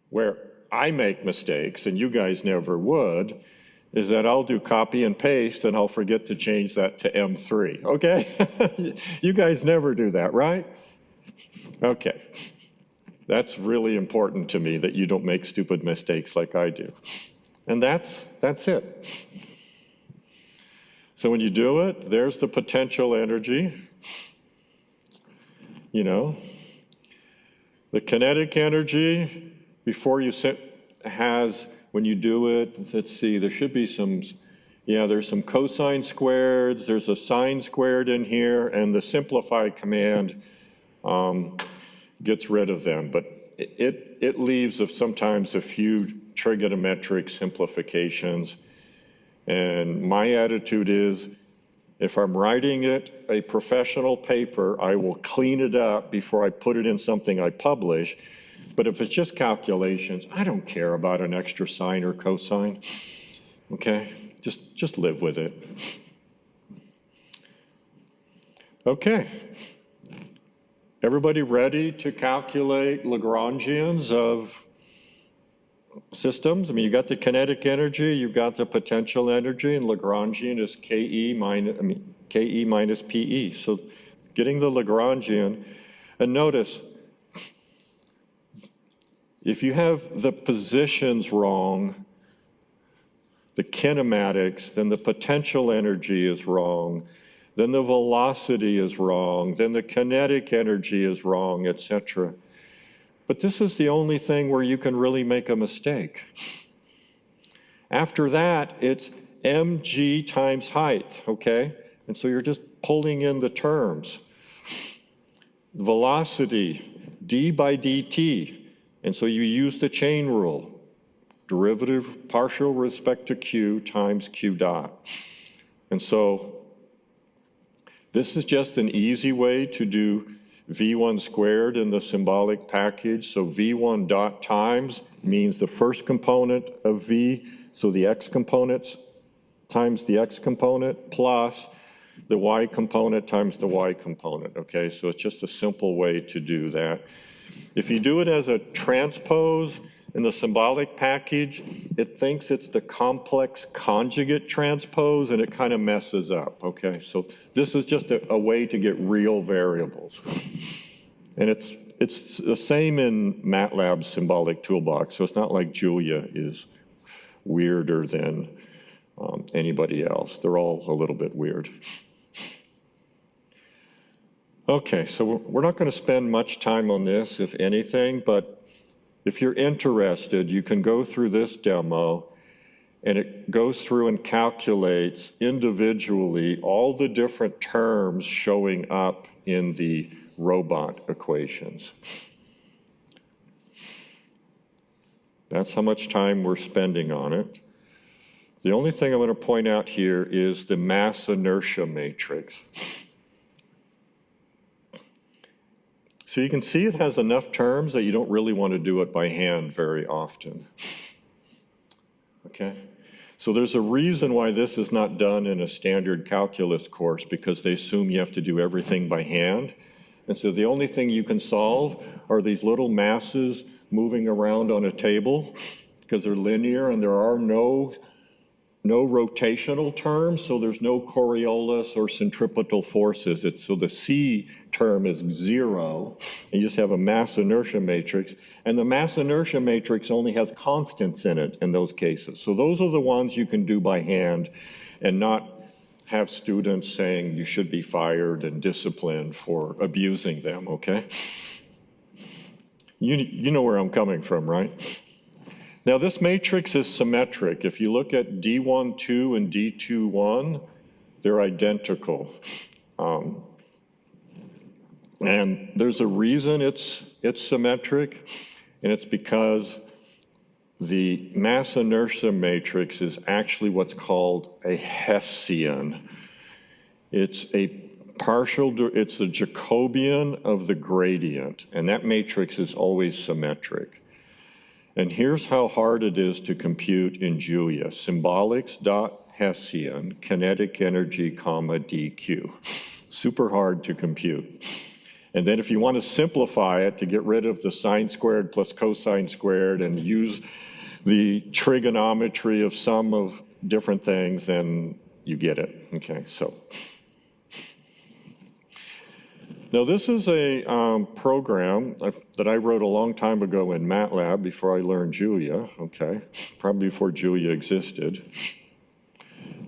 where I make mistakes, and you guys never would, is that I'll do copy and paste and I'll forget to change that to M3, okay? You guys never do that, right? Okay. That's really important to me, that you don't make stupid mistakes like I do. And that's it. So when you do it, there's the potential energy. You know, the kinetic energy, before you when you do it, let's see, there should be there's some cosine squareds, there's a sine squared in here, and the simplify command gets rid of them, but it leaves sometimes a few trigonometric simplifications. And my attitude is, if I'm writing a professional paper, I will clean it up before I put it in something I publish. But if it's just calculations, I don't care about an extra sine or cosine. Okay, just live with it. Okay. Everybody ready to calculate Lagrangians of systems? I mean, you got the kinetic energy, you've got the potential energy, and Lagrangian is Ke minus Pe. So getting the Lagrangian, and notice, if you have the positions wrong, the kinematics, then the potential energy is wrong, then the velocity is wrong, then the kinetic energy is wrong, etc. But this is the only thing where you can really make a mistake. After that, it's mg times height, okay? And so you're just pulling in the terms. Velocity, d by dt. And so you use the chain rule. Derivative partial with respect to q times q dot. And so this is just an easy way to do V1 squared in the symbolic package. So V1 dot times means the first component of V, so the x components times the x component plus the y component times the y component, okay? So it's just a simple way to do that. If you do it as a transpose in the symbolic package, it thinks it's the complex conjugate transpose, and it kind of messes up, okay? So this is just a way to get real variables. And it's the same in MATLAB's symbolic toolbox, so it's not like Julia is weirder than anybody else. They're all a little bit weird. Okay, so we're not going to spend much time on this, if anything, but if you're interested, you can go through this demo, and it goes through and calculates individually all the different terms showing up in the robot equations. That's how much time we're spending on it. The only thing I'm going to point out here is the mass inertia matrix. So you can see it has enough terms that you don't really want to do it by hand very often. Okay? So there's a reason why this is not done in a standard calculus course, because they assume you have to do everything by hand. And so the only thing you can solve are these little masses moving around on a table, because they're linear and there are no rotational terms, so there's no Coriolis or centripetal forces. So the C term is 0, and you just have a mass inertia matrix, and the mass inertia matrix only has constants in it in those cases. So those are the ones you can do by hand and not have students saying you should be fired and disciplined for abusing them, okay? You know where I'm coming from, right? Now, this matrix is symmetric. If you look at D12 and D21, they're identical. And there's a reason it's symmetric, and it's because the mass inertia matrix is actually what's called a Hessian. It's a it's the Jacobian of the gradient, and that matrix is always symmetric. And here's how hard it is to compute in Julia. Symbolics dot Hessian, kinetic energy, comma, dq. Super hard to compute. And then if you want to simplify it to get rid of the sine squared plus cosine squared and use the trigonometry of some of different things, then you get it. Okay, so. Now, this is a program that I wrote a long time ago in MATLAB before I learned Julia, okay, probably before Julia existed.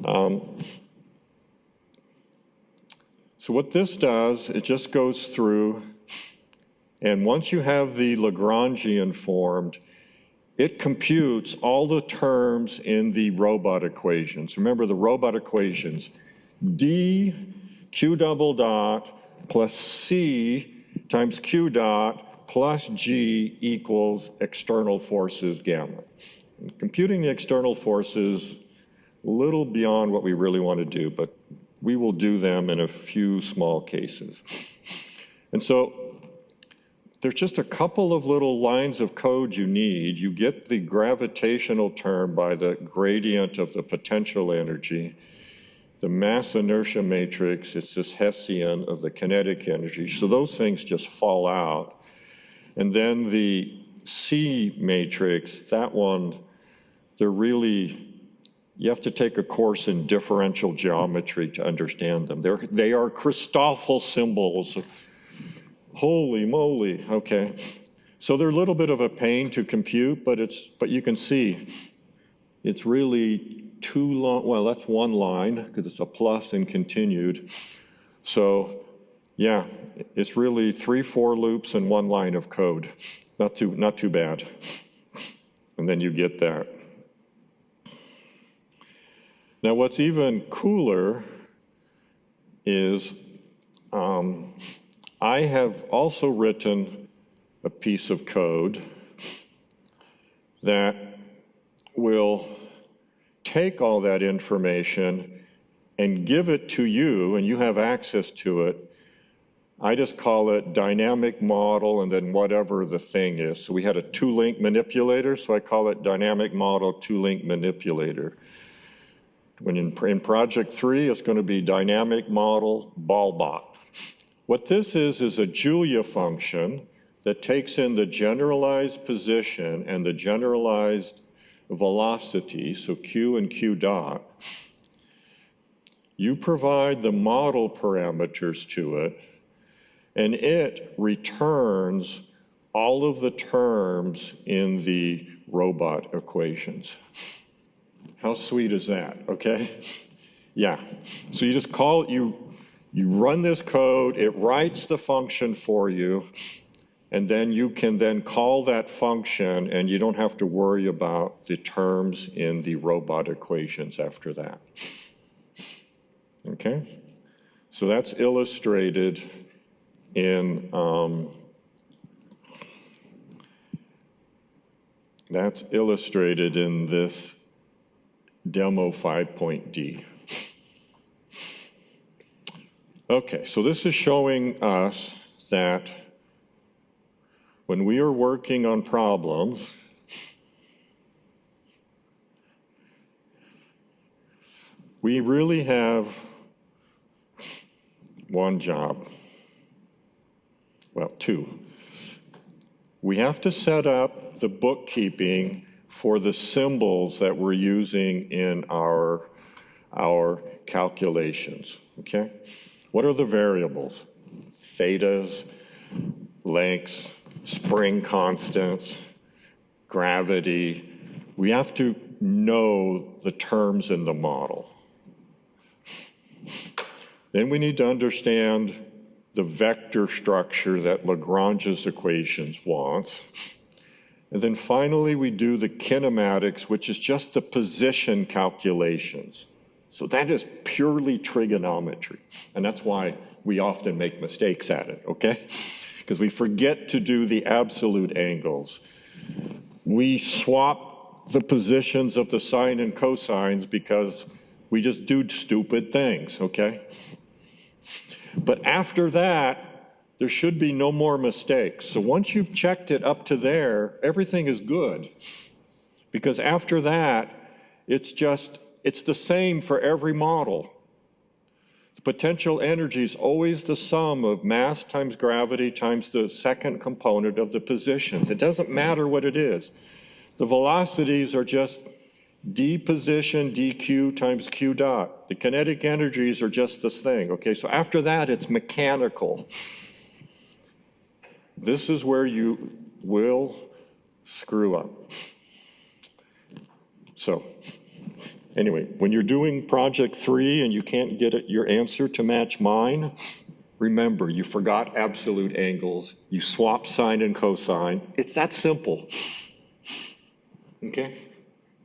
So what this does, it just goes through, and once you have the Lagrangian formed, it computes all the terms in the robot equations. Remember the robot equations, d q double dot plus c times q dot plus g equals external forces gamma. And computing the external forces, a little beyond what we really want to do, but we will do them in a few small cases. And so there's just a couple of little lines of code you need. You get the gravitational term by the gradient of the potential energy. The mass inertia matrix, it's this Hessian of the kinetic energy. So those things just fall out. And then the C matrix, that one, they're really, you have to take a course in differential geometry to understand them. They are Christoffel symbols. Holy moly, okay. So they're a little bit of a pain to compute, but you can see it's really two long, well, that's one line because it's a plus and continued. So yeah, it's really 3 for loops and one line of code. Not too bad. And then you get that. Now what's even cooler is I have also written a piece of code that will take all that information and give it to you, and you have access to it. I just call it dynamic model and then whatever the thing is. So we had a 2-link manipulator, so I call it dynamic model 2-link manipulator. When in project 3, it's going to be dynamic model ballbot. What this is a Julia function that takes in the generalized position and the generalized velocity, so q and q dot. You provide the model parameters to it, and it returns all of the terms in the robot equations. How sweet is that, okay? Yeah, so you just you run this code, it writes the function for you, and then you can then call that function and you don't have to worry about the terms in the robot equations after that. Okay? So that's illustrated in this demo 5.d. Okay, so this is showing us that when we are working on problems, we really have one job. Well, two. We have to set up the bookkeeping for the symbols that we're using in our calculations, okay? What are the variables? Thetas, lengths, spring constants, gravity. We have to know the terms in the model. Then we need to understand the vector structure that Lagrange's equations wants. And then finally, we do the kinematics, which is just the position calculations. So that is purely trigonometry. And that's why we often make mistakes at it, okay? Because we forget to do the absolute angles. We swap the positions of the sine and cosines because we just do stupid things, okay? But after that, there should be no more mistakes. So once you've checked it up to there, everything is good. Because after that, it's the same for every model. The potential energy is always the sum of mass times gravity times the second component of the positions. It doesn't matter what it is. The velocities are just d position dq times q dot. The kinetic energies are just this thing, okay? So after that, it's mechanical. This is where you will screw up. So anyway, when you're doing project 3 and you can't get your answer to match mine, remember, you forgot absolute angles. You swap sine and cosine. It's that simple, okay?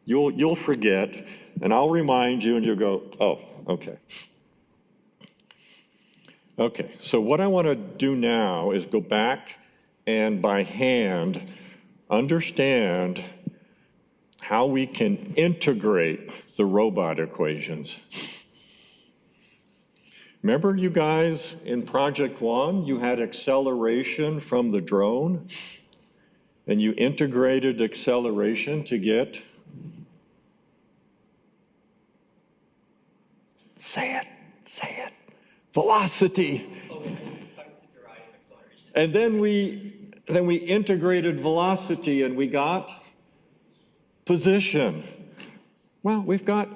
You'll forget, and I'll remind you, and you'll go, oh, okay. Okay, so what I want to do now is go back and by hand understand how we can integrate the robot equations. Remember, you guys, in project 1, you had acceleration from the drone, and you integrated acceleration to get, say it, velocity. Oh, I thought you said derived acceleration. And then we integrated velocity and we got position. Well, we've got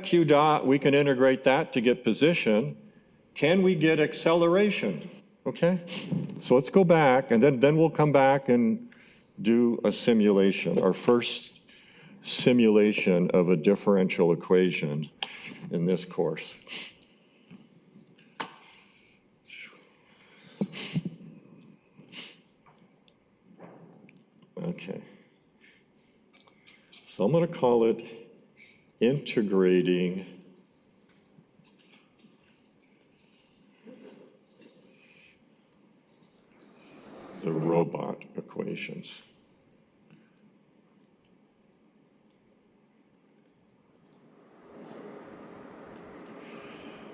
q dot, we can integrate that to get position. Can we get acceleration? Okay, so let's go back and then we'll come back and do a simulation, our first simulation of a differential equation in this course. Okay. So I'm going to call it integrating the robot equations.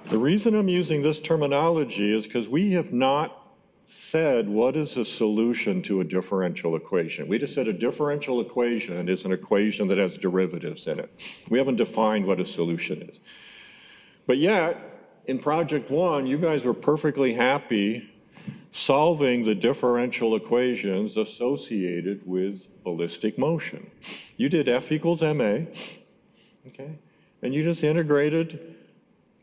The reason I'm using this terminology is because we have not said what is a solution to a differential equation. We just said a differential equation is an equation that has derivatives in it. We haven't defined what a solution is. But yet, in project 1, you guys were perfectly happy solving the differential equations associated with ballistic motion. You did F equals ma, okay? And you just integrated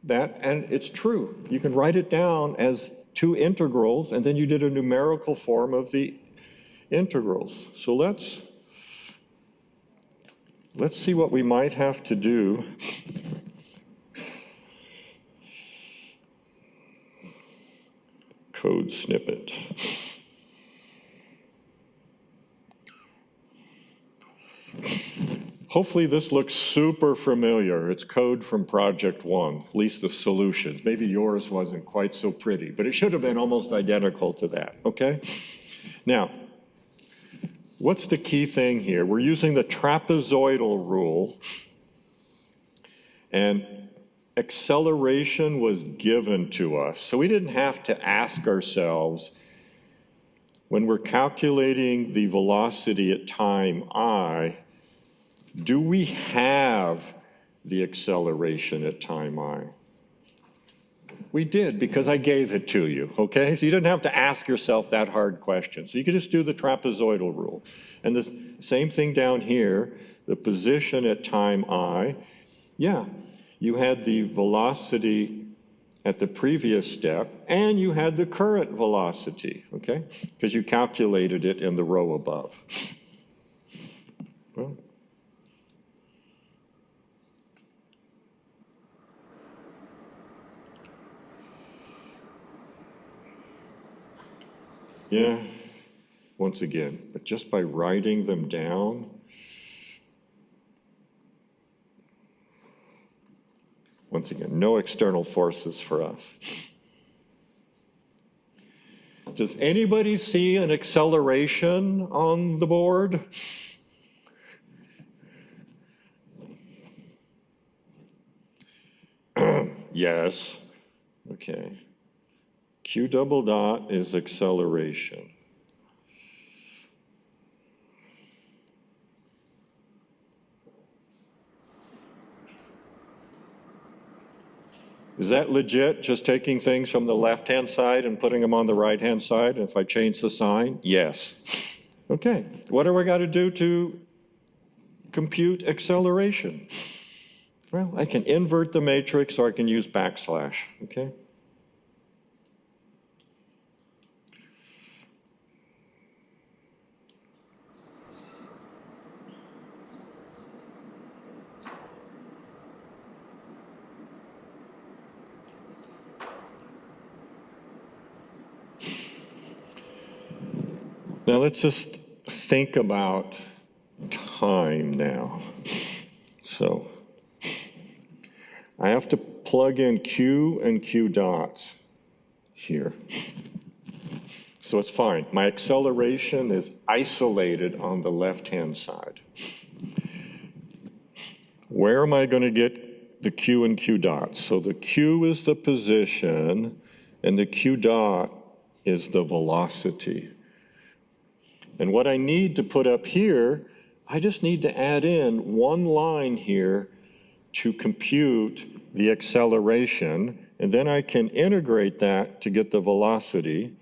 and it's true. You can write it down as two integrals, and then you did a numerical form of the integrals. So let's see what we might have to do. Code snippet. Hopefully this looks super familiar. It's code from project 1, at least the solutions. Maybe yours wasn't quite so pretty, but it should have been almost identical to that, okay? Now, what's the key thing here? We're using the trapezoidal rule, and acceleration was given to us. So we didn't have to ask ourselves, when we're calculating the velocity at time I, do we have the acceleration at time I? We did, because I gave it to you, okay? So you didn't have to ask yourself that hard question. So you could just do the trapezoidal rule. And the same thing down here, the position at time I, yeah, you had the velocity at the previous step, and you had the current velocity, okay? Because you calculated it in the row above. Well, yeah, once again, but just by writing them down, once again, no external forces for us. Does anybody see an acceleration on the board? Yes, okay. Q double dot is acceleration. Is that legit, just taking things from the left-hand side and putting them on the right-hand side? If I change the sign? Yes. Okay, what do we got to do to compute acceleration? Well, I can invert the matrix, or I can use backslash, okay? Now let's just think about time now. So I have to plug in Q and Q dots here. So it's fine. My acceleration is isolated on the left-hand side. Where am I going to get the Q and Q dots? So the Q is the position, and the Q dot is the velocity. And what I need to put up here, I just need to add in one line here to compute the acceleration, and then I can integrate that to get the velocity.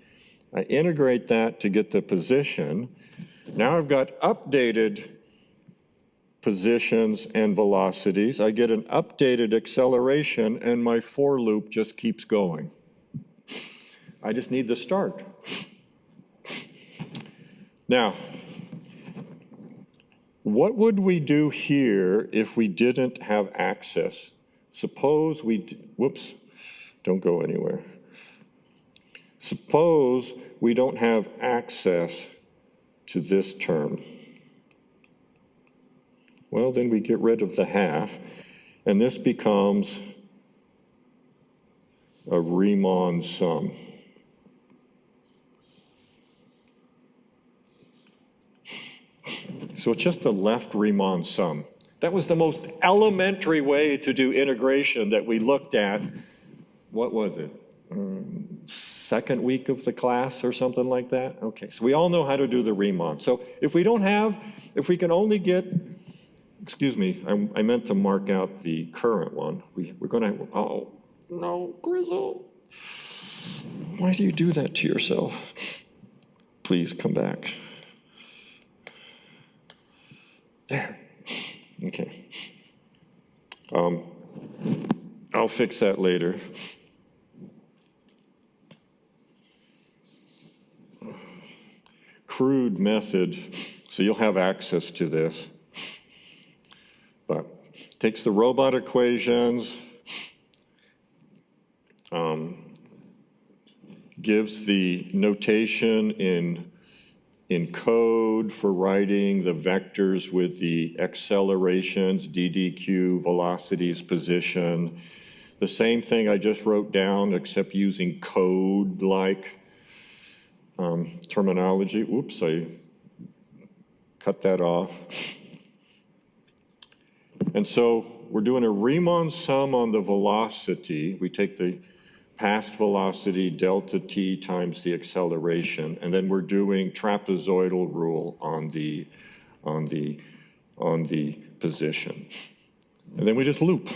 I integrate that to get the position. Now I've got updated positions and velocities. I get an updated acceleration, and my for loop just keeps going. I just need the start. Now, what would we do here if we didn't have access? Suppose whoops, don't go anywhere. Suppose we don't have access to this term. Well, then we get rid of the half, and this becomes a Riemann sum. So it's just a left Riemann sum. That was the most elementary way to do integration that we looked at. What was it? Second week of the class or something like that? Okay, so we all know how to do the Riemann. So if we can only get, excuse me, I meant to mark out the current one. We're going to, oh, no, Grizzle. Why do you do that to yourself? Please come back. There. Okay. I'll fix that later. Crude method, so you'll have access to this. But takes the robot equations, gives the notation in code for writing the vectors with the accelerations, ddq, velocities, position. The same thing I just wrote down, except using code-like terminology. Oops, I cut that off. And so we're doing a Riemann sum on the velocity. We take the past velocity, delta t times the acceleration, and then we're doing trapezoidal rule on the position. And then we just loop.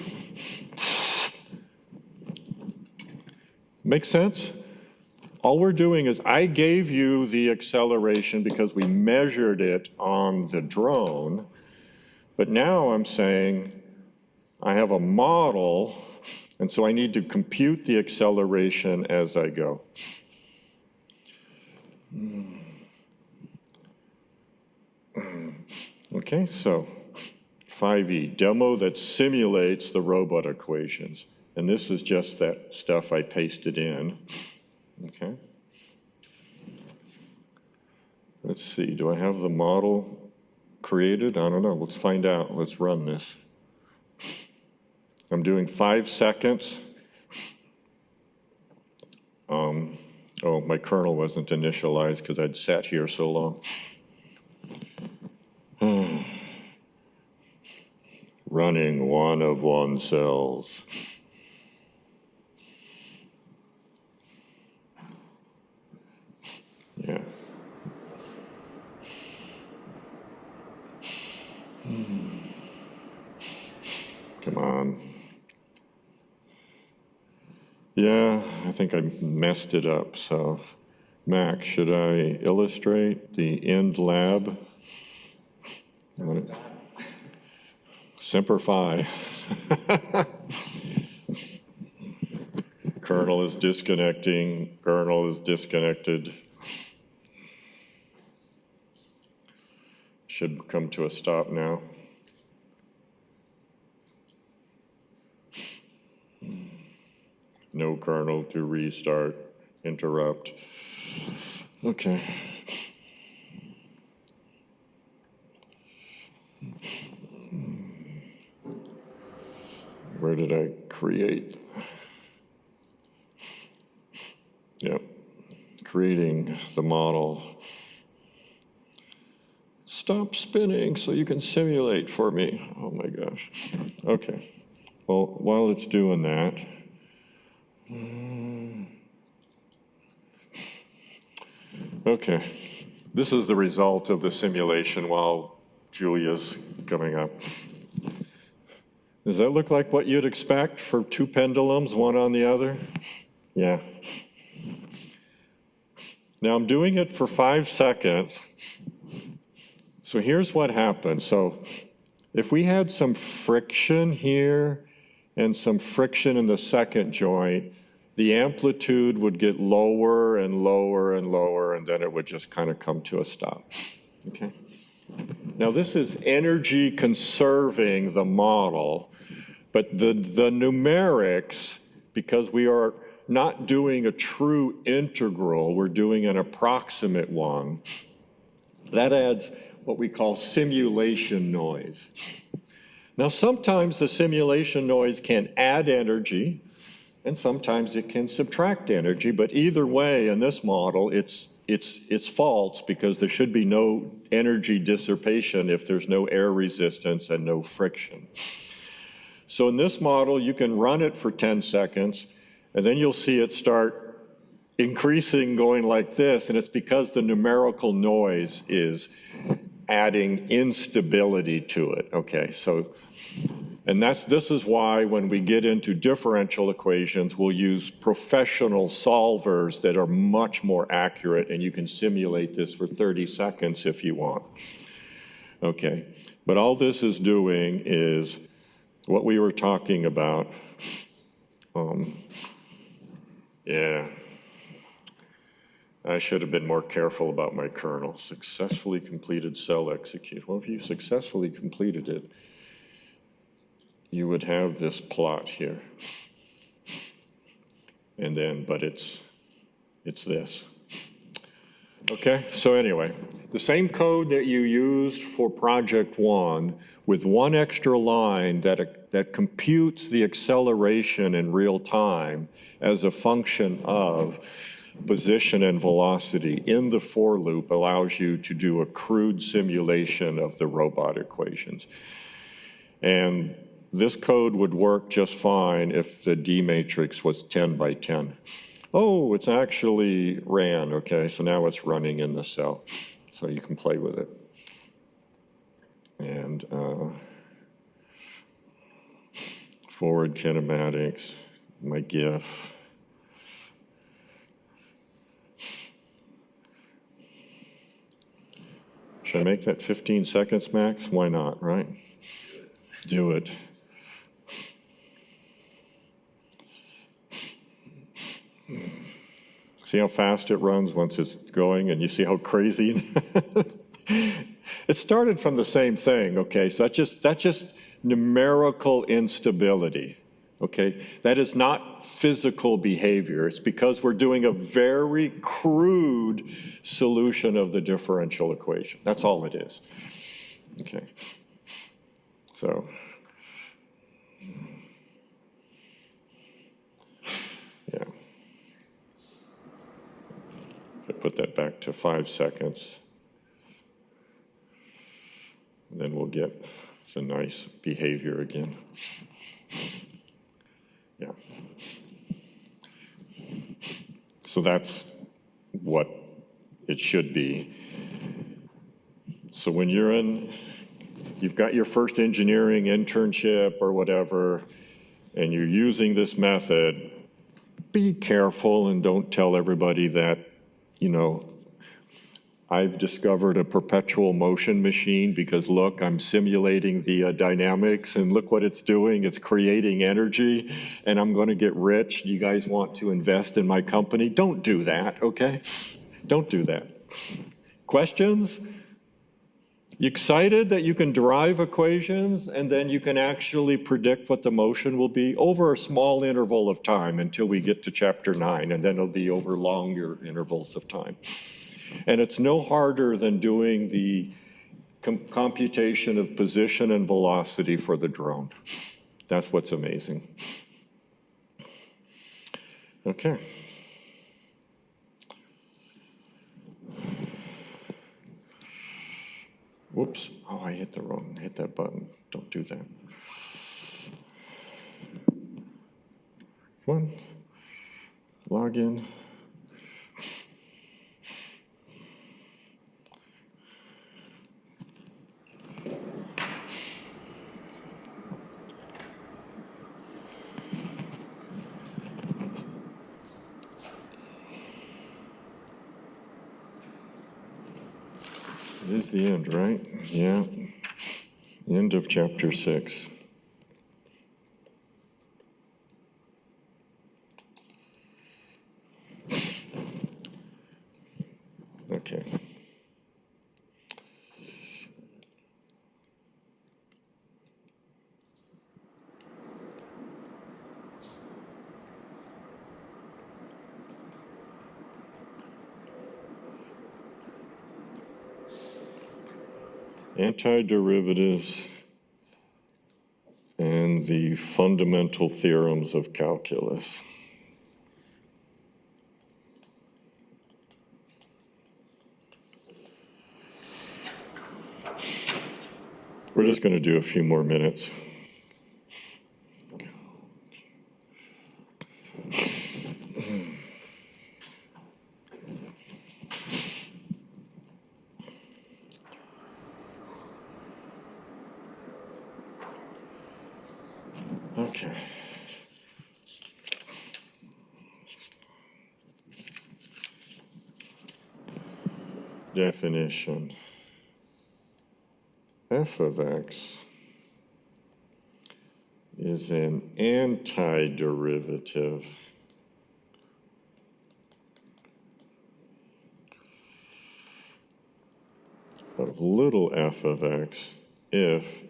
Make sense? All we're doing is I gave you the acceleration because we measured it on the drone, but now I'm saying I have a model, and so I need to compute the acceleration as I go. Okay, so 5e, demo that simulates the robot equations. And this is just that stuff I pasted in. Okay. Let's see, do I have the model created? I don't know, let's find out. Let's run this. I'm doing 5 seconds. Oh, my kernel wasn't initialized because I'd sat here so long. Running 1 of 1 cells. Yeah. Come on. Yeah, I think I messed it up. So, Mac, should I illustrate the end lab? Simplify. Kernel is disconnecting. Kernel is disconnected. Should come to a stop now. No kernel to restart, interrupt. Okay. Where did I create? Yep, creating the model. Stop spinning so you can simulate for me. Oh my gosh. Okay, well, while it's doing that, okay, this is the result of the simulation while Julia's coming up. Does that look like what you'd expect for 2 pendulums, one on the other? Yeah. Now I'm doing it for 5 seconds. So here's what happened. So if we had some friction here and some friction in the second joint, the amplitude would get lower and lower and lower, and then it would just kind of come to a stop. Okay. Now this is energy conserving the model, but the numerics, because we are not doing a true integral, we're doing an approximate one, that adds what we call simulation noise. Now sometimes the simulation noise can add energy, and sometimes it can subtract energy, but either way in this model, it's false because there should be no energy dissipation if there's no air resistance and no friction. So in this model, you can run it for 10 seconds, and then you'll see it start increasing, going like this, and it's because the numerical noise is adding instability to it. Okay, so, and this is why when we get into differential equations, we'll use professional solvers that are much more accurate, and you can simulate this for 30 seconds if you want. Okay, but all this is doing is what we were talking about. Yeah. I should have been more careful about my kernel. Successfully completed cell execute. Well, if you successfully completed it, you would have this plot here. And then, but it's this. Okay, so anyway, the same code that you used for project one with one extra line that computes the acceleration in real time as a function of position and velocity in the for loop allows you to do a crude simulation of the robot equations. And this code would work just fine if the D matrix was 10 by 10. Oh, it's actually ran, okay, so now it's running in the cell. So you can play with it. And forward kinematics, my GIF. Should I make that 15 seconds max? Why not, right? Do it. See how fast it runs once it's going, and you see how crazy? It started from the same thing, okay? So that's just numerical instability, okay? That is not physical behavior. It's because we're doing a very crude solution of the differential equation. That's all it is, okay? So, yeah. I put that back to 5 seconds. And then we'll get some nice behavior again. Yeah. So that's what it should be. So when you've got your first engineering internship or whatever, and you're using this method, be careful and don't tell everybody that, you know, I've discovered a perpetual motion machine because look, I'm simulating the dynamics and look what it's doing. It's creating energy and I'm going to get rich. You guys want to invest in my company? Don't do that, okay? Don't do that. Questions? You excited that you can derive equations and then you can actually predict what the motion will be over a small interval of time until we get to chapter 9, and then it'll be over longer intervals of time. And it's no harder than doing the computation of position and velocity for the drone. That's what's amazing. Okay. Whoops. Oh, I hit that button. Don't do that. Come on. Log in. It is the end, right? Yeah. End of chapter 6. Okay. Antiderivatives and the fundamental theorems of calculus. We're just going to do a few more minutes. Okay. Definition. F of x is is an antiderivative of little f of x if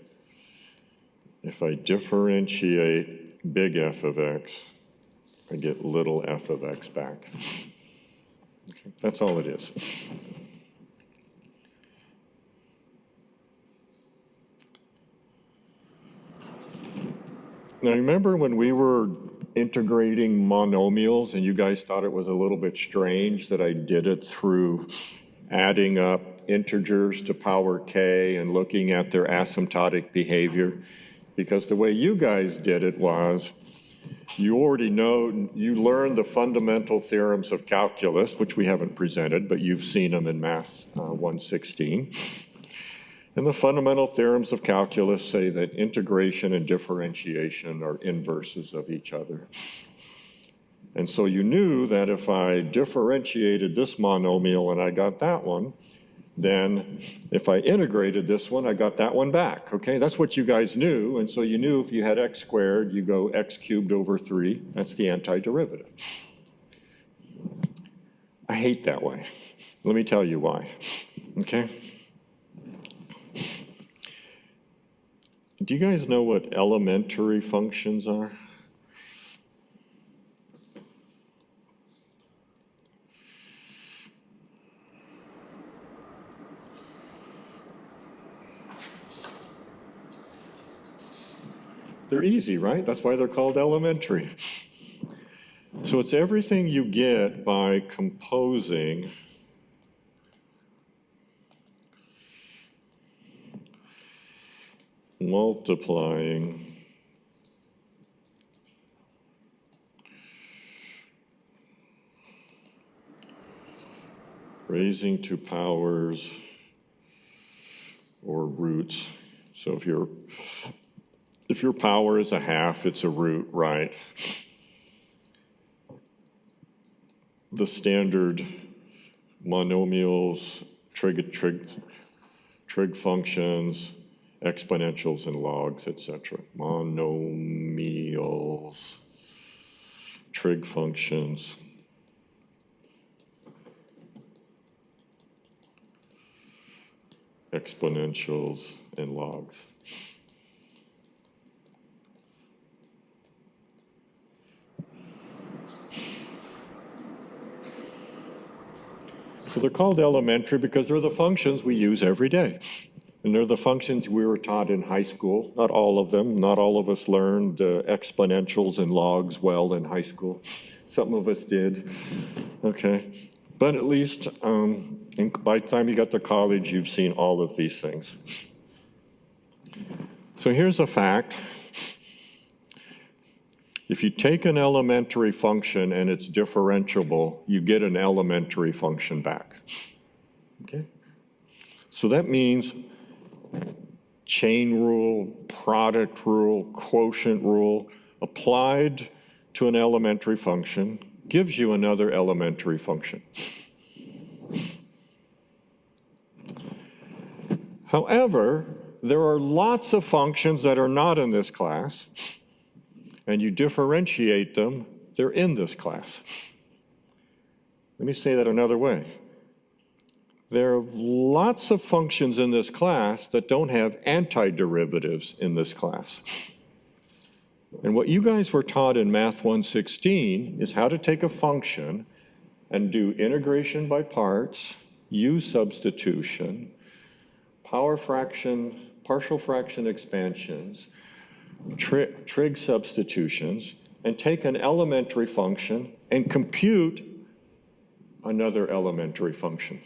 I differentiate big F of x, I get little f of x back. Okay, that's all it is. Now, remember when we were integrating monomials and you guys thought it was a little bit strange that I did it through adding up integers to power k and looking at their asymptotic behavior? Because the way you guys did it was, you already know, you learned the fundamental theorems of calculus, which we haven't presented, but you've seen them in Math 116. And the fundamental theorems of calculus say that integration and differentiation are inverses of each other. And so you knew that if I differentiated this monomial and I got that one, then if I integrated this one, I got that one back, okay? That's what you guys knew, and so you knew if you had x squared, you go x cubed over 3. That's the antiderivative. I hate that way. Let me tell you why, okay? Do you guys know what elementary functions are? They're easy, right? That's why they're called elementary. So it's everything you get by composing multiplying raising to powers or roots. So if your power is a half, it's a root, right? The standard monomials, trig functions, exponentials and logs, etc. Monomials, trig functions, exponentials, and logs. So they're called elementary because they're the functions we use every day. And they're the functions we were taught in high school. Not all of them. Not all of us learned exponentials and logs well in high school. Some of us did. Okay. But at least by the time you got to college, you've seen all of these things. So here's a fact. If you take an elementary function and it's differentiable, you get an elementary function back. Okay? So that means chain rule, product rule, quotient rule applied to an elementary function gives you another elementary function. However, there are lots of functions that are not in this class, and you differentiate them, they're in this class. Let me say that another way. There are lots of functions in this class that don't have antiderivatives in this class. And what you guys were taught in Math 116 is how to take a function and do integration by parts, U substitution, power fraction, partial fraction expansions, trig substitutions, and take an elementary function and compute another elementary function.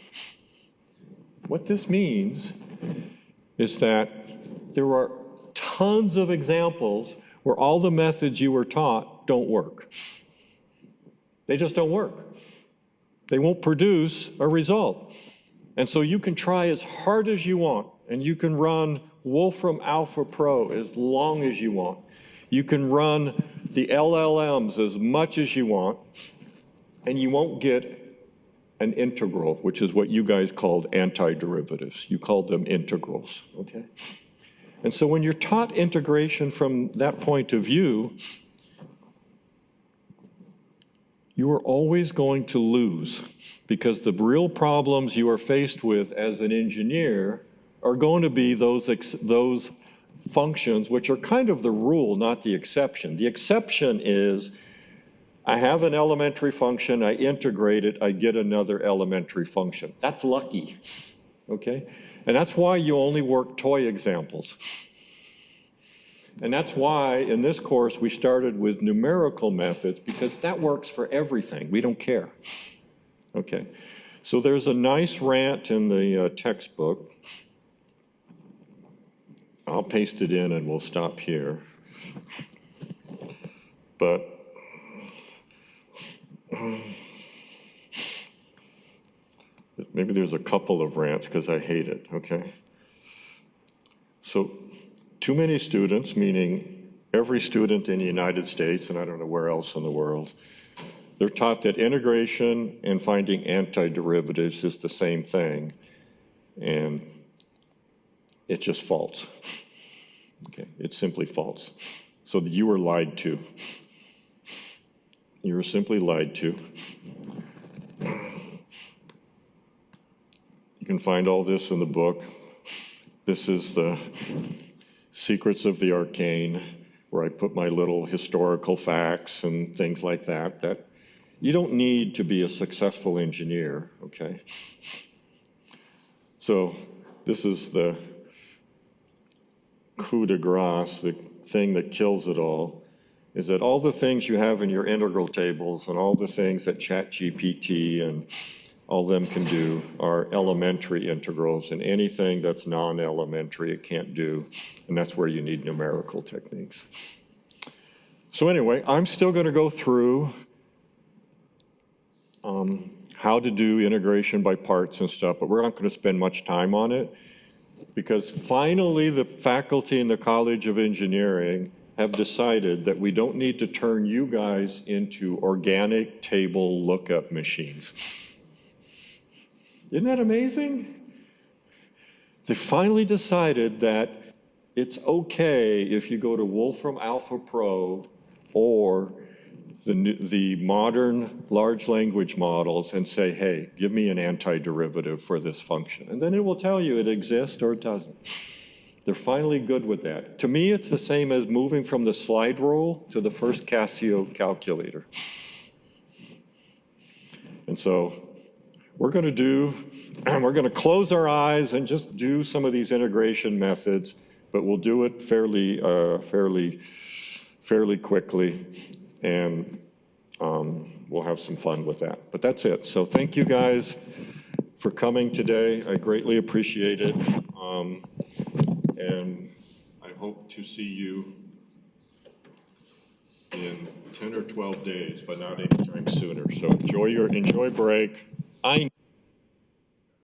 What this means is that there are tons of examples where all the methods you were taught don't work. They just don't work. They won't produce a result. And so you can try as hard as you want, and you can run Wolfram Alpha Pro as long as you want. You can run the LLMs as much as you want, and you won't get an integral, which is what you guys called antiderivatives. You called them integrals, okay? And so when you're taught integration from that point of view, you are always going to lose, because the real problems you are faced with as an engineer are going to be those functions, which are kind of the rule, not the exception. The exception is, I have an elementary function, I integrate it, I get another elementary function. That's lucky, okay? And that's why you only work toy examples. And that's why in this course we started with numerical methods, because that works for everything. We don't care. Okay, so there's a nice rant in the textbook. I'll paste it in and we'll stop here. But maybe there's a couple of rants because I hate it, okay? So too many students, meaning every student in the United States, and I don't know where else in the world, they're taught that integration and finding antiderivatives is the same thing, and it's just false. Okay, it's simply false. So you were lied to. You were simply lied to. You can find all this in the book. This is the Secrets of the Arcane, where I put my little historical facts and things like that, that you don't need to be a successful engineer, okay? So this is the coup de grace, the thing that kills it all, is that all the things you have in your integral tables and all the things that ChatGPT and all them can do are elementary integrals, and anything that's non-elementary it can't do, and that's where you need numerical techniques. So anyway, I'm still going to go through how to do integration by parts and stuff, but we're not going to spend much time on it, because finally the faculty in the College of Engineering have decided that we don't need to turn you guys into organic table lookup machines. Isn't that amazing? They finally decided that it's okay if you go to Wolfram Alpha Pro or the modern large language models and say, hey, give me an antiderivative for this function. And then it will tell you it exists or it doesn't. They're finally good with that. To me, it's the same as moving from the slide rule to the first Casio calculator. And so we're going to close our eyes and just do some of these integration methods, but we'll do it fairly quickly, and we'll have some fun with that. But that's it. So thank you guys for coming today. I greatly appreciate it. And I hope to see you in 10 or 12 days, but not anytime sooner. So enjoy break.